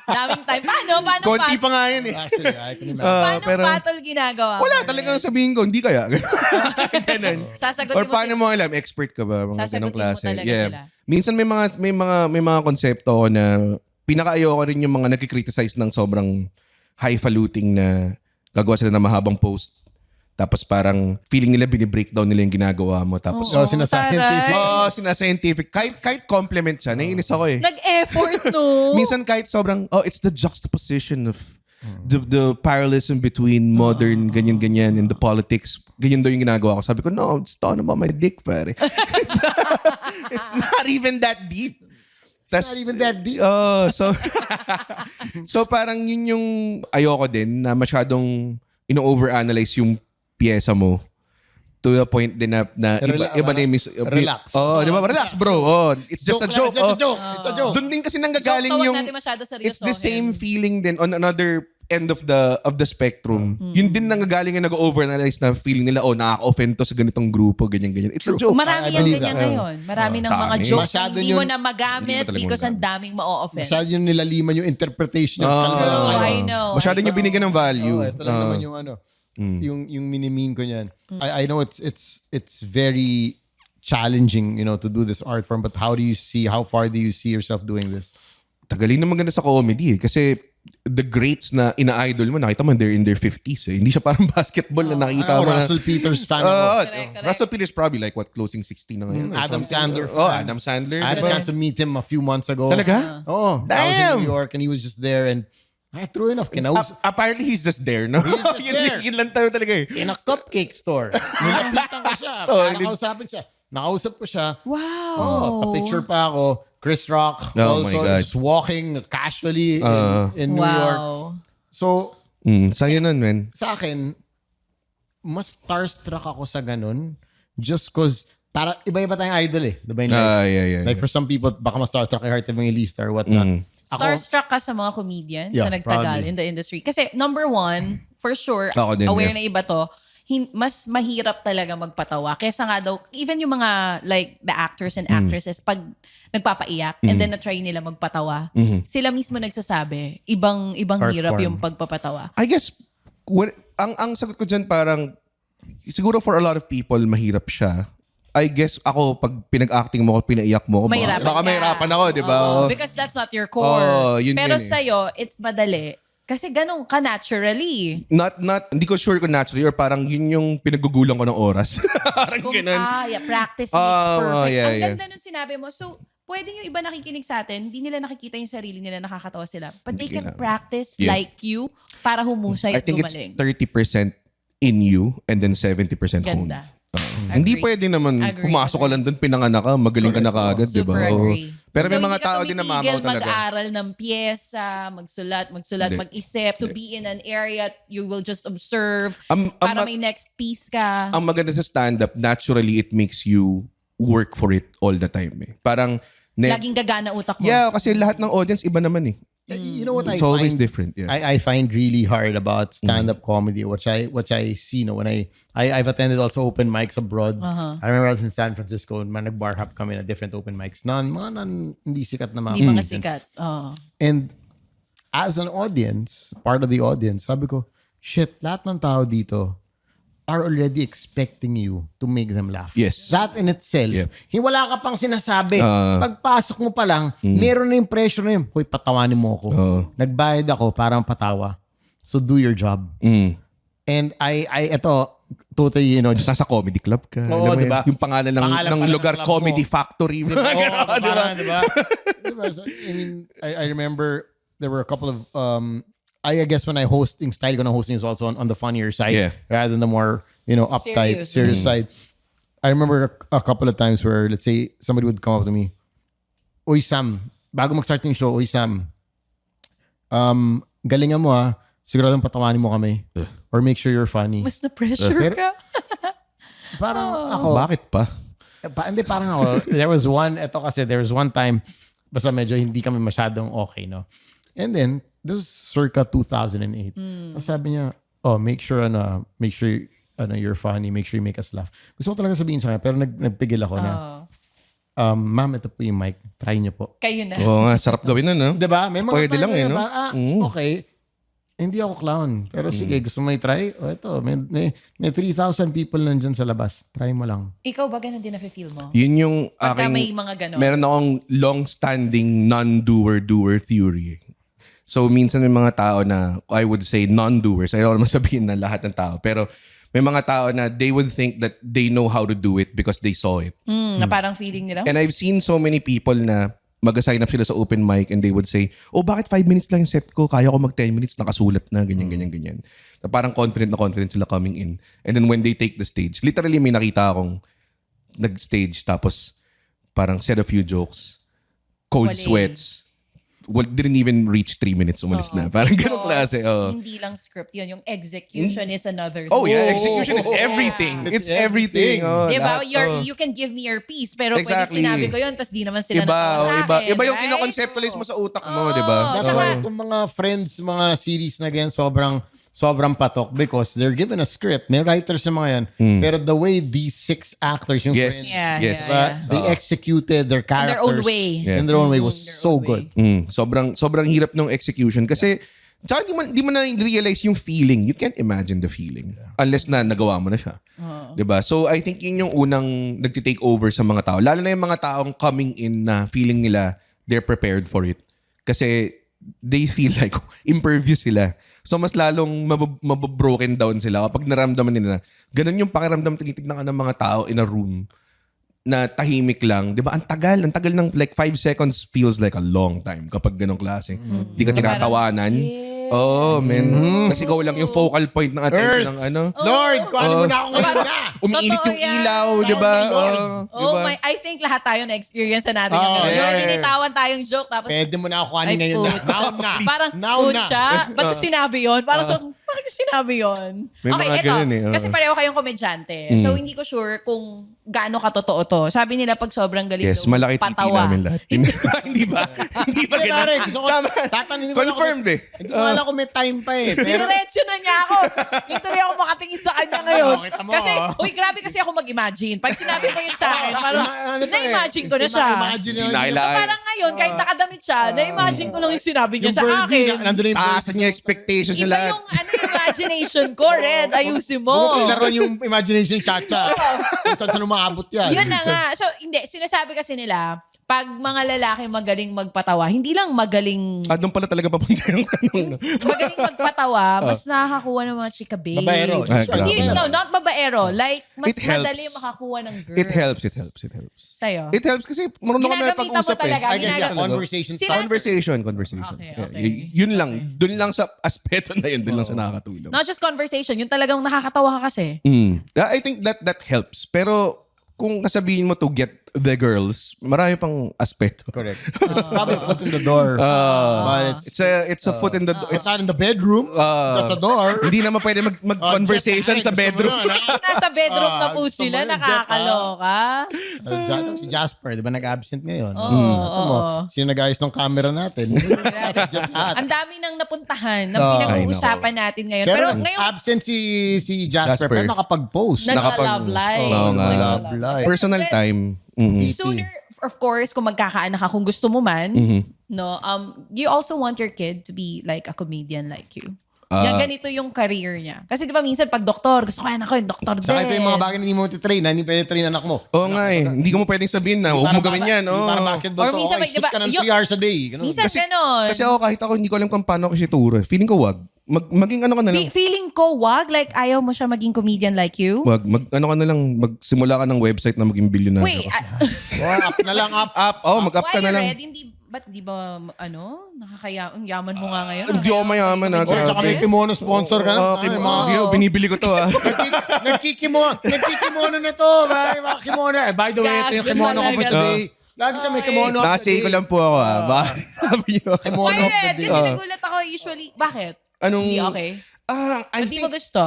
Daming time. Paano Konti pa nga yan eh. Actually, I can imagine. Paano pero- battle ginagawa mo? Wala, talagang sabihin ko, hindi kaya. Ganun. Sasagutin Or mo paano mo alam, expert ka ba? Mga ganong Sasagutin mo klase. talaga sila. Minsan may mga konsepto ko na pinaka-ayoko rin yung mga nagkikriticize ng sobrang highfalutin na gagawa sila ng mahabang post. Tapos parang feeling nila binibreakdown nila yung ginagawa mo. Tapos, sinascientific. sinascientific. Kahit compliment siya, naiinis ako eh. Nag-effort, no? Minsan kahit sobrang, it's the juxtaposition of the parallelism between modern ganyan-ganyan and the politics. Ganyan daw yung ginagawa ko. Sabi ko, no, it's talking about my dick, pare. It's not even that deep. Not even that deep. So parang yun yung ayoko din na masyadong ino-overanalyze yung pyesa mo. To the point din na iba na yung relax. Di ba? Relax, bro. It's just a joke. It's a joke. Doon din kasi nanggagaling Joke, yung... natin masyado seryosohin. It's the same feeling din on another end of the spectrum. Yun din nanggagaling yung nag-overanalyze na feeling nila, nakaka-offend to sa ganitong grupo, ganyan-ganyan. It's a joke. Marami yan ganyan ngayon. Marami ng mga Dami. jokes Masyado na hindi mo yun- na magamit Hindi mo talaga because ang magamit. daming ma-offend. Masyado yung nilaliman yung interpretation ng Oh, I know. Masyado niya binigyan ng value. ito lang naman yung yung minimin ko niyan. I know it's very challenging, to do this art form, but how far do you see yourself doing this? Tagaling naman ganda sa comedy eh. Kasi the greats na ina-idol mo, nakita mo they're in their 50s eh. Hindi siya parang basketball na nakita mo na. Russell Peters fan ako. Correct. Russell Peters probably like closing 60 na ngayon. or Adam something. Sandler Adam Sandler. I had a diba? chance to meet him a few months ago. Talaga? Oh, I was Damn! in New York and he was just there and true enough, Apparently he's just there, no? He's just there. Yun lang tayo talaga eh. in a cupcake store. Nilapitan ko siya. Solid. Nakausap ko siya. Wow. Pa-picture pa ako. Chris Rock Oh also my God. just walking casually in New York. So, Sa'yo nun, man. sa akin, mas starstruck ako sa ganun just cause para iba-iba tayong idol eh. Diba yun? Yeah. Like for some people, baka mas starstruck kay Heart Evangelista or whatnot. Starstruck ka sa mga comedians Yeah, sa nagtagal proudly. in the industry. Kasi number one, for sure, Ako din, aware yeah. na iba to, mas mahirap talaga magpatawa. Kesa nga daw, even yung mga like the actors and actresses, pag nagpapaiyak and then na-try nila magpatawa, sila mismo nagsasabi, ibang Art hirap form. yung pagpapatawa. I guess, ang sagot ko dyan parang, siguro for a lot of people, mahirap siya. I guess ako, pag pinag-acting mo ako, pinaiyak mo ako, Mahirapan baka ka. mahirapan ako, di ba? Oo, because that's not your core. Yun Pero yun eh. sa'yo, it's madali. Kasi ganun ka naturally. Hindi ko sure kung naturally or parang yun yung pinagugulang ko ng oras. Parang ganun. Practice makes perfect. yeah, Ang ganda nung sinabi mo. So, pwedeng yung iba nakikinig sa atin, hindi nila nakikita yung sarili nila, nakakatawa sila. But they can practice like you para humusay I at think gumaling. it's 30% in you and then 70% honed. Ganda. Hindi pwede naman pumasok ka lang doon, pinanganak ka, magaling ka na kaagad, di ba? Super agree. Pero So, may mga hindi ka tao din na mamaw tumitigil talaga. mag-aral ng pyesa, magsulat, Hindi. mag-isip, to be in an area you will just observe Ang para may next piece ka. Ang maganda sa stand-up, naturally it makes you work for it all the time. Eh. Parang, Laging gagana utak mo. yeah, kasi lahat ng audience iba naman eh. You know what It's I always find different. Yeah. I find really hard about stand-up comedy, which I see, when I've attended also open mics abroad. I remember I was in San Francisco and nag-bar hop kami na different open mics. Hindi sikat na mga Hindi mga comedians. sikat. Oh. And as an audience, part of the audience, sabi ko, shit, lahat ng tao dito are already expecting you to make them laugh. Yes. That in itself, Yeah. wala ka pang sinasabi. Pagpasok mo pa lang, meron na yung pressure na yun. Hoy, patawanin mo ako. Nagbayad ako para patama. So do your job. And ito, totally, Just nasa comedy club ka. Oo, Alam mo diba? yun? Yung pangalan ng Pangalan pala ng lugar, club Comedy mo. Factory. Diba? Diba? So, I mean, I remember there were a couple of I guess when I hosting, style ko ng hosting is also on the funnier side rather than the more, uptight, serious side. I remember a couple of times where, let's say, somebody would come up to me, Uy, Sam, bago mag-start yung show, Uy, Sam, galingan mo siguradong patawanin mo kami. Or make sure you're funny. Mas na-pressure ka. parang ako, Bakit pa? hindi parang ako, there was one time, basta medyo hindi kami masyadong okay, no? And then, this was circa 2008. Tapos sabi niya, make sure you're funny, make sure you make us laugh. Gusto ko talaga sabihin sa kanya, pero nagpigil ako na, ma'am, ito po yung mic, try niyo po. Kayo na. Oo nga, sarap gawin na, no? Diba? May mga Pwede time lang eh, no? Okay, hindi ako clown. Pero sige, gusto mo i-try? Ito, may 3,000 people nandyan sa labas. Try mo lang. Ikaw ba ganun din na-feel mo? Yun yung Pagka aking... may mga ganon. Meron akong long-standing non-doer-doer theory. So, minsan may mga tao na, I would say, non-doers. Ayaw naman sabihin na lahat ng tao. Pero may mga tao na they would think that they know how to do it because they saw it. Na parang feeling nila. And I've seen so many people na mag-sign up sila sa open mic and they would say, bakit 5 minutes lang yung set ko? Kaya ko mag 10 minutes, nakasulat na, ganyan. So, parang confident sila coming in. And then when they take the stage, literally may nakita akong nag-stage tapos parang said a few jokes, cold sweats, didn't even reach 3 minutes, umalis na. Parang ganong klase. Hindi lang script yun. Yung execution is another. Yeah, execution is everything. It's everything. Diba? You can give me your piece, pero pwede sinabi ko yun, tas di naman sila Iba, natawa sa akin. Iba yung right? kinoconceptualize mo sa utak mo, di ba? That's why itong mga Friends, mga series na ganyan, sobrang patok because they're given a script. May writers yung mga yan. Pero the way these 6 actors, yung Yes. Friends, Yeah. they executed their characters their own way. in their own way was so good. Sobrang hirap ng execution kasi tsaka di mo na realize yung feeling. You can't imagine the feeling unless na nagawa mo na siya. Diba? So I think yun yung unang nagtitake over sa mga tao. Lalo na yung mga taong coming in na feeling nila they're prepared for it. Kasi they feel like impervious sila. So mas lalong mababroken down sila kapag naramdaman nila na ganun yung pakiramdam tinitignan ka ng mga tao in a room na tahimik lang. Di ba? Ang tagal ng like 5 seconds feels like a long time kapag ganong klase. Di ka tinatawanan. Man. Kasi ikaw lang yung focal point ng attention ng ano. Lord, kuhanin mo na ako ngayon na. Umiinit yung ilaw, di ba? I think lahat tayo na-experience na natin. Yung binitawan tayong joke. Tapos, Pwede mo na ako kuhanin ngayon na. Now na. Parang, Now na. siya. Ba't sinabi yun? Parang bakit sinabi yun? May Okay, mga eto. ganun eh. Kasi pareho kayong komedyante. So, hindi ko sure kung gaano katotoo to. Sabi nila pag sobrang galing Yes, daw, malaki titi patawa. namin lahat. Hindi ba? Hindi ba ganun? Tatanungin ko Confirmed eh. Hindi ko alam kung may time pa eh. Pero Diretso na niya ako. Dito rin ako makatingin sa kanya ngayon. kita mo, Kasi, grabe kasi ako mag-imagine. Pag sinabi ko yun sa akin, parang na-imagine ko na siya. Imagine Hindi yun. na So parang ngayon, kahit nakadamit siya, na-imagine ko lang yung sinabi niya sa akin. Nandun na yung Taasan niya expectations Iba nila. yung imagination ko, Red. Ayusin mo. Huwag mo ilaruan yung imagination chacha. Kung saan umabot yan. Yun na nga. So, hindi. Sinasabi kasi nila, pag mga lalaki magaling magpatawa, hindi lang magaling Doon pala talaga papunta yung tanong. magaling magpatawa, mas nakakakuha ng mga chika babes. Babaero. Hindi, no, not babaero. Like, mas It helps. madali makakuha ng girls. It helps. Sa'yo? It helps kasi marunong kami Ginagamitan mo pag-usap eh. talaga. I guess yeah, Ginagawa- conversation Sila- starts. Conversation. Okay. Yun lang. Doon lang sa aspeto na yun. Doon lang sa nakakatulong. Not just conversation, yung talagang nakakatawa ka kasi. I think that helps. Pero kung kasabihin mo to get the girls, marami pang aspeto. Correct. It's probably a foot in the door. But It's a foot in the door. it's not in the bedroom. Just the door. Hindi naman pwede mag-conversation sa bedroom. Nasa bedroom na po gusto mo sila, yun, Jeff, nakakaloka. Si Jasper, di ba nag-absent ngayon? Oo. Sino nag-ayos ng camera natin? Si Jeff lahat. Ang dami nang napuntahan, ng pinag-uusapan natin ngayon. Pero Pero ngayon, absent si Jasper, Jasper. pero nakapag-post. nagka-love life. Oo nga. Love life. Personal time. Sooner, of course, kung magkakaanak ka, kung gusto mo man, no, you also want your kid to be like a comedian like you. Yan, ganito yung career niya. Kasi di ba minsan pag doktor, gusto ko yan ako yung doktor din. Saka ito yung mga bagay na hindi mo titrain, hindi pwede train anak mo. Oo nga eh. Hindi ko mo pwedeng sabihin na huwag mo gawin yan. Para basketball Or to, minsan, okay, shoot diba, ka ng yung- 3 hours a day. Ganun. Minsan ganon. Kasi ako kahit ako hindi ko alam kung paano ako siya turo. Feeling ko wag. Maging ano ka na lang. Feeling ko, wag, like ayaw mo siya maging comedian like you. Wag. Ano ka na lang. Magsimula ka ng website na maging billionaire. Wait, Or up na lang, up. Mag-up ka why na lang. Red? Ba't di ba, ang yaman mo nga ngayon? Hindi ako mayaman ha. Or saka may kimono sponsor ka na. Ay, mga- Binibili ko to ha. Nagkikimono na to. Mga kimono. By the way, ito yung kimono ko for today. Lagi siya may kimono. Nakasay ko lang po ako ha. Sabi niyo. Kimono Why of the Red? day. Kasi nagulat ako usually. Bakit? Anong... Hindi okay. Hindi mo gusto?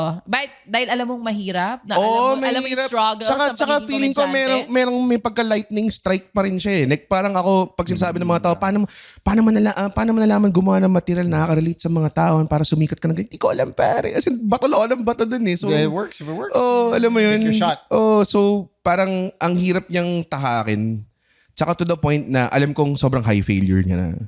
Dahil alam mong mahirap? Na Oo, alam mo yung mahirap. struggle sa Tsaka pagiging feeling ko komedyante? may pagka-lightning strike pa rin siya eh. Like parang ako, pag sinasabi ng mga tao, paano mo nalaman gumawa ng material na nakaka-relate sa mga tao para sumikat ka ng ganyan? Hindi ko alam pare. As in, bato lang ako ng bato dun eh. So, If it works. alam mo yun. Take your shot. So parang ang hirap niyang tahakin. Tsaka to the point na alam kong sobrang high failure niya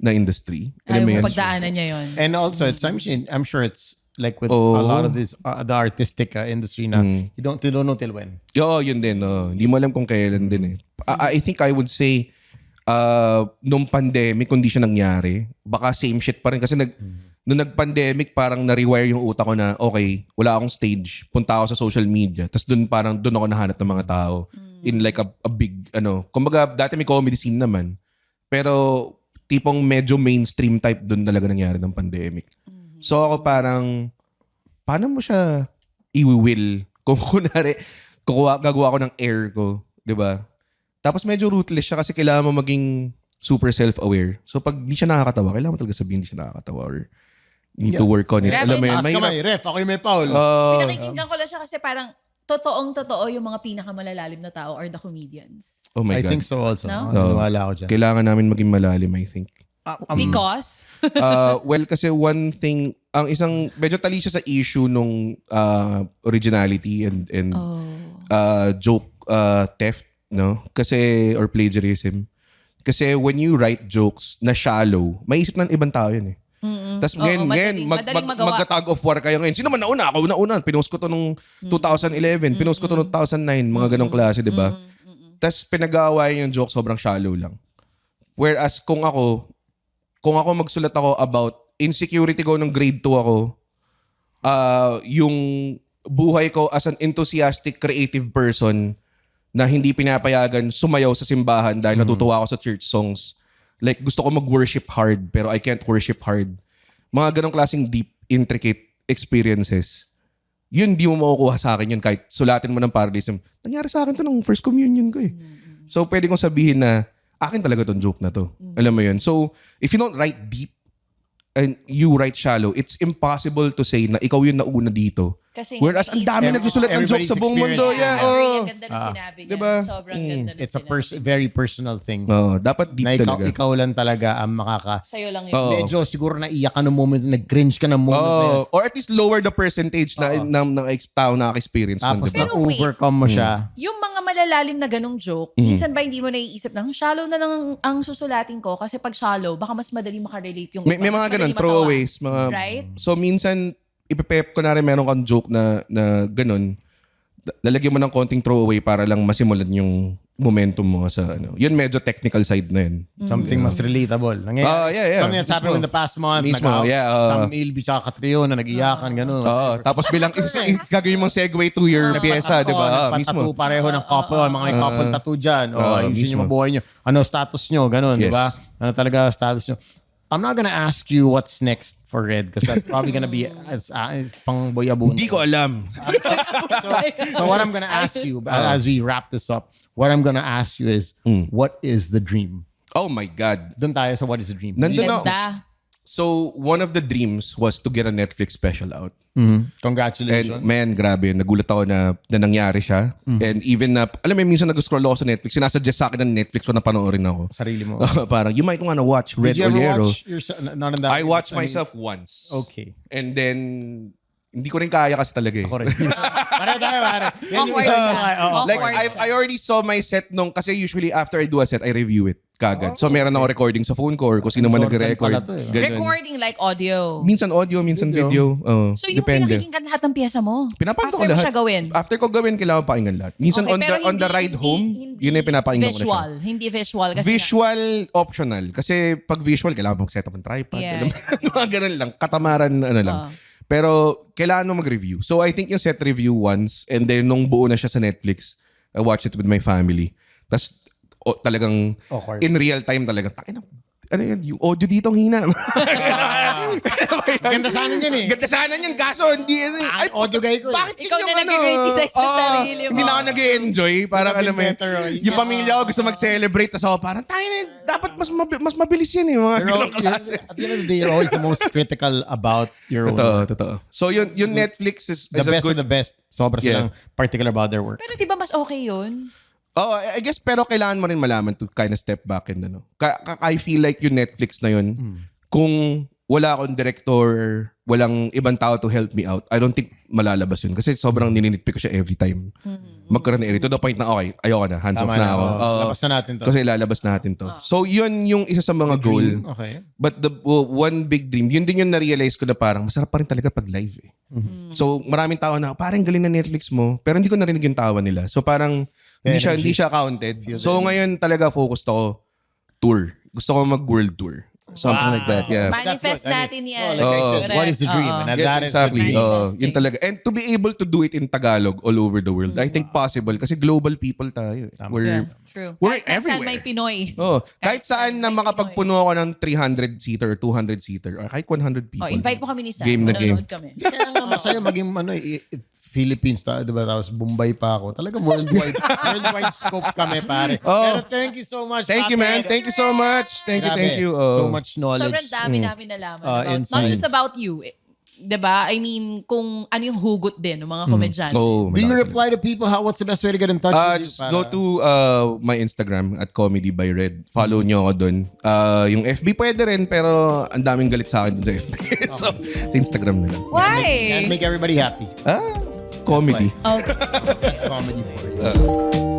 na industry. Ayaw Alam mo mo yun? pagdaanan niya yun. And also, I'm sure it's like with a lot of this, the artistic industry na, you don't know till when. Oo, yun din. Hindi mo alam kung kailan din eh. I think I would say, nung pandemic, kung di siya nangyari, baka same shit pa rin. Kasi nung nag-pandemic, parang na-rewire yung utak ko na, okay, wala akong stage. Punta ako sa social media. Tapos doon ako nahanap ng mga tao. In like a big, kumbaga, dati may comedy scene naman. Pero, tipong medyo mainstream type doon talaga nangyari ng pandemic. So ako parang, paano mo siya i-will? Kung kunwari, gagawa ko ng air ko, di ba? Tapos medyo ruthless siya kasi kailangan mo maging super self-aware. So pag di siya nakakatawa, kailangan mo talaga sabihin di siya nakakatawa or you need to work on it. Grabe, Alam mo yun, Ask ka mahirap. may ref, ako yung may Paul. Pinakikinggan ko lang siya kasi parang totoong-totoo yung mga pinakamalalalim na tao are the comedians. Oh my I God. think so also. No? Wala ako dyan. Kailangan namin maging malalim, I think. Because? Well, kasi one thing, ang isang, medyo tali siya sa issue nung originality and joke theft, no? Kasi, or plagiarism. Kasi when you write jokes na shallow, maisip ng ibang tao yun eh. Tapos ngayon, madaling magawa. magka-tug of war kayo ngayon. Sino man nauna? Ako nauna. Pinost ko to nung 2011. Pinost ko to nung 2009. Mga ganong klase, di ba? Tapos pinag-aaway yung joke, sobrang shallow lang. Whereas kung ako magsulat ako about insecurity ko nung grade 2 ako, yung buhay ko as an enthusiastic, creative person na hindi pinapayagan sumayaw sa simbahan dahil natutuwa ako sa church songs. Like, gusto ko mag-worship hard, pero I can't worship hard. Mga ganong klaseng deep, intricate experiences. Yun, di mo makukuha sa akin yun kahit sulatin mo ng parallelism. Nangyari sa akin to nung first communion ko eh. So, pwede kong sabihin na, akin talaga tong joke na to. Alam mo yun? So, if you don't write deep and you write shallow, it's impossible to say na ikaw yung nauna dito. Kasi Whereas ang dami nagsusulat ng joke sa buong mundo. Everybody's Yeah, Ang ganda na sinabi niya. Diba? Sobrang ganda na It's a sinabi. very personal thing. Dapat deep Na talaga. ikaw lang talaga ang makaka... Sa'yo lang yun. Oo. Medyo siguro naiyak ka ng moment, nag-cringe ka ng moment na yun. Or at least lower the percentage na ng tao nakaka-experience nun. Tapos Diba? Pero wait. na-overcome mo siya. Yung mga malalalim na ganong joke, minsan ba hindi mo naiisip na, shallow na lang ang susulatin ko kasi pag shallow, baka mas madali makarelate yung May iba, mga mas ganun, madali throwaways. matawa. Right? So minsan, ipipep ko na rin meron kang joke na ganun. Lalagyan mo ng konting throwaway para lang masimulan yung momentum mo sa ano. Yun medyo technical side na yun. Something mas relatable. Nangyayari. Yeah. Something that's happened in the past month. Mismo, Some Ilby tsaka Katrio na nag-iyakan, gano'n. Tapos bilang gagawin mong segue to your pyesa, di ba? Mismo. Nagpatattoo pareho ng couple. Mga may couple tattoo dyan. Ayusin nyo mismo. mabuhay nyo. Ano status nyo, gano'n, di Yes. ba? Ano talaga status nyo. I'm not gonna ask you what's next for Red because that's probably gonna be pang boyabun. Hindi ko alam. So what I'm gonna ask you as we wrap this up, what I'm gonna ask you is, what is the dream? Oh my God. Doon tayo sa what is the dream. Nandun na. Ganda. So, one of the dreams was to get a Netflix special out. Congratulations. And man, grabe. Nagulat ako na nangyari siya. And even na, alam mo, minsan nag-scroll ako sa Netflix. Sinasuggest sa akin ng Netflix so napanoorin ako. Sarili mo. Parang, you might wanna watch Red Did you ever Olero. watch yourself? Not in that. I watched myself once. Okay. And then, hindi ko rin kaya kasi talaga eh. Ako rin. Pare tayo, pare. Yan yung Awkward isa siya. sa- oo. Awkward. Like, siya. I already saw my set nung, kasi usually after I do a set, I review it kagad. So, meron ako recording sa phone ko or kung sino man Important nagre-record. pala to eh. Ganun. Recording like audio. Minsan audio, minsan video. So yung Depende. pinakikinggan lahat ng pyesa mo. Pinapakinggan After ko mo lahat. siya gawin. After ko gawin, kailangan pakinggan lahat. Minsan Okay, on pero the ride home, yun na yung pinapakinggan ko na siya. Visual. Hindi visual. Kasi Visual optional. Kasi pag visual, kailangan mag-set up ng tripod. Yeah. Alam mo, mga ganun lang. Katamaran, ano lang. Pero kailangan mo mag-review. So I think yung set review once and then nung buo na siya sa Netflix, I watched it with my family. Tapos talagang Awkward. in real time talaga, ano yan, yung audio dito ang hina. Ganda sana yan eh. Ganda sana yan, kaso hindi yan eh. Ay, audio guy ko eh. bakit Ikaw na nag-criticize sa sarili mo. Hindi na ako nag-enjoy. Parang alam mo yun, better, yung pamilya ko gusto mag-celebrate. Tapos ako parang, tayo na, dapat mas mabilis yan eh. Mga ganun klase. At the end of the day, you're always the most critical about your own work. Totoo. So yung Netflix is The a best good... of the best. Sobra silang particular about their work. Pero di ba mas okay yun? Oh, I guess pero kailangan mo rin malaman to kind of step back and ano. I feel like yung Netflix na yun, kung wala akong director, walang ibang tao to help me out, I don't think malalabas yun. Kasi sobrang nininitpick ko siya every time. Magkaroon na to the point na okay, ayoko na, hands off Tama na na, ako. labas na natin to. Kasi lalabas natin to. So yun yung isa sa mga goal. Okay. But the one big dream, yun din yung na-realize ko na parang masarap pa rin talaga pag live eh. So maraming tao na, parang galing na Netflix mo, pero hindi ko narinig yung tawa nila. So parang hindi siya counted. So ngayon talaga focused ako tour. Gusto ko mag-world tour. Something like that, yeah. Manifest That's good. natin yan. Like I said, Correct. what is the dream? Oo. And Yes, that is exactly. the dream. Manifesting. Yun talaga. And to be able to do it in Tagalog all over the world, I think possible kasi global people tayo. Yeah, true. We're Kahit saan everywhere. may Pinoy. Kahit saan na makapagpuno ako ng 300-seater or 200-seater or kahit 100 people. Invite mo kami ni Sam. Game na game. Manonood kami. Kaya nga masaya maging Philippines, diba? Tapos Bombay pa ako. Talagang worldwide scope kami, pare. Pero thank you so much. Thank you, man. Thank you so much. Thank you. So much knowledge. Sobrang dami namin nalaman. About, not insights. just about you. Diba? I mean, kung ano yung hugot din ng mga komedyante. Oh, Do you malaki reply to people? What's the best way to get in touch with you? Just go to my Instagram at Comedy by Red. Follow nyo ako dun. Yung FB pwede rin, pero ang daming galit sa akin dun sa FB. So, sa Instagram na lang. Why? Can't make everybody happy. Comedy. Okay. That's comedy for you.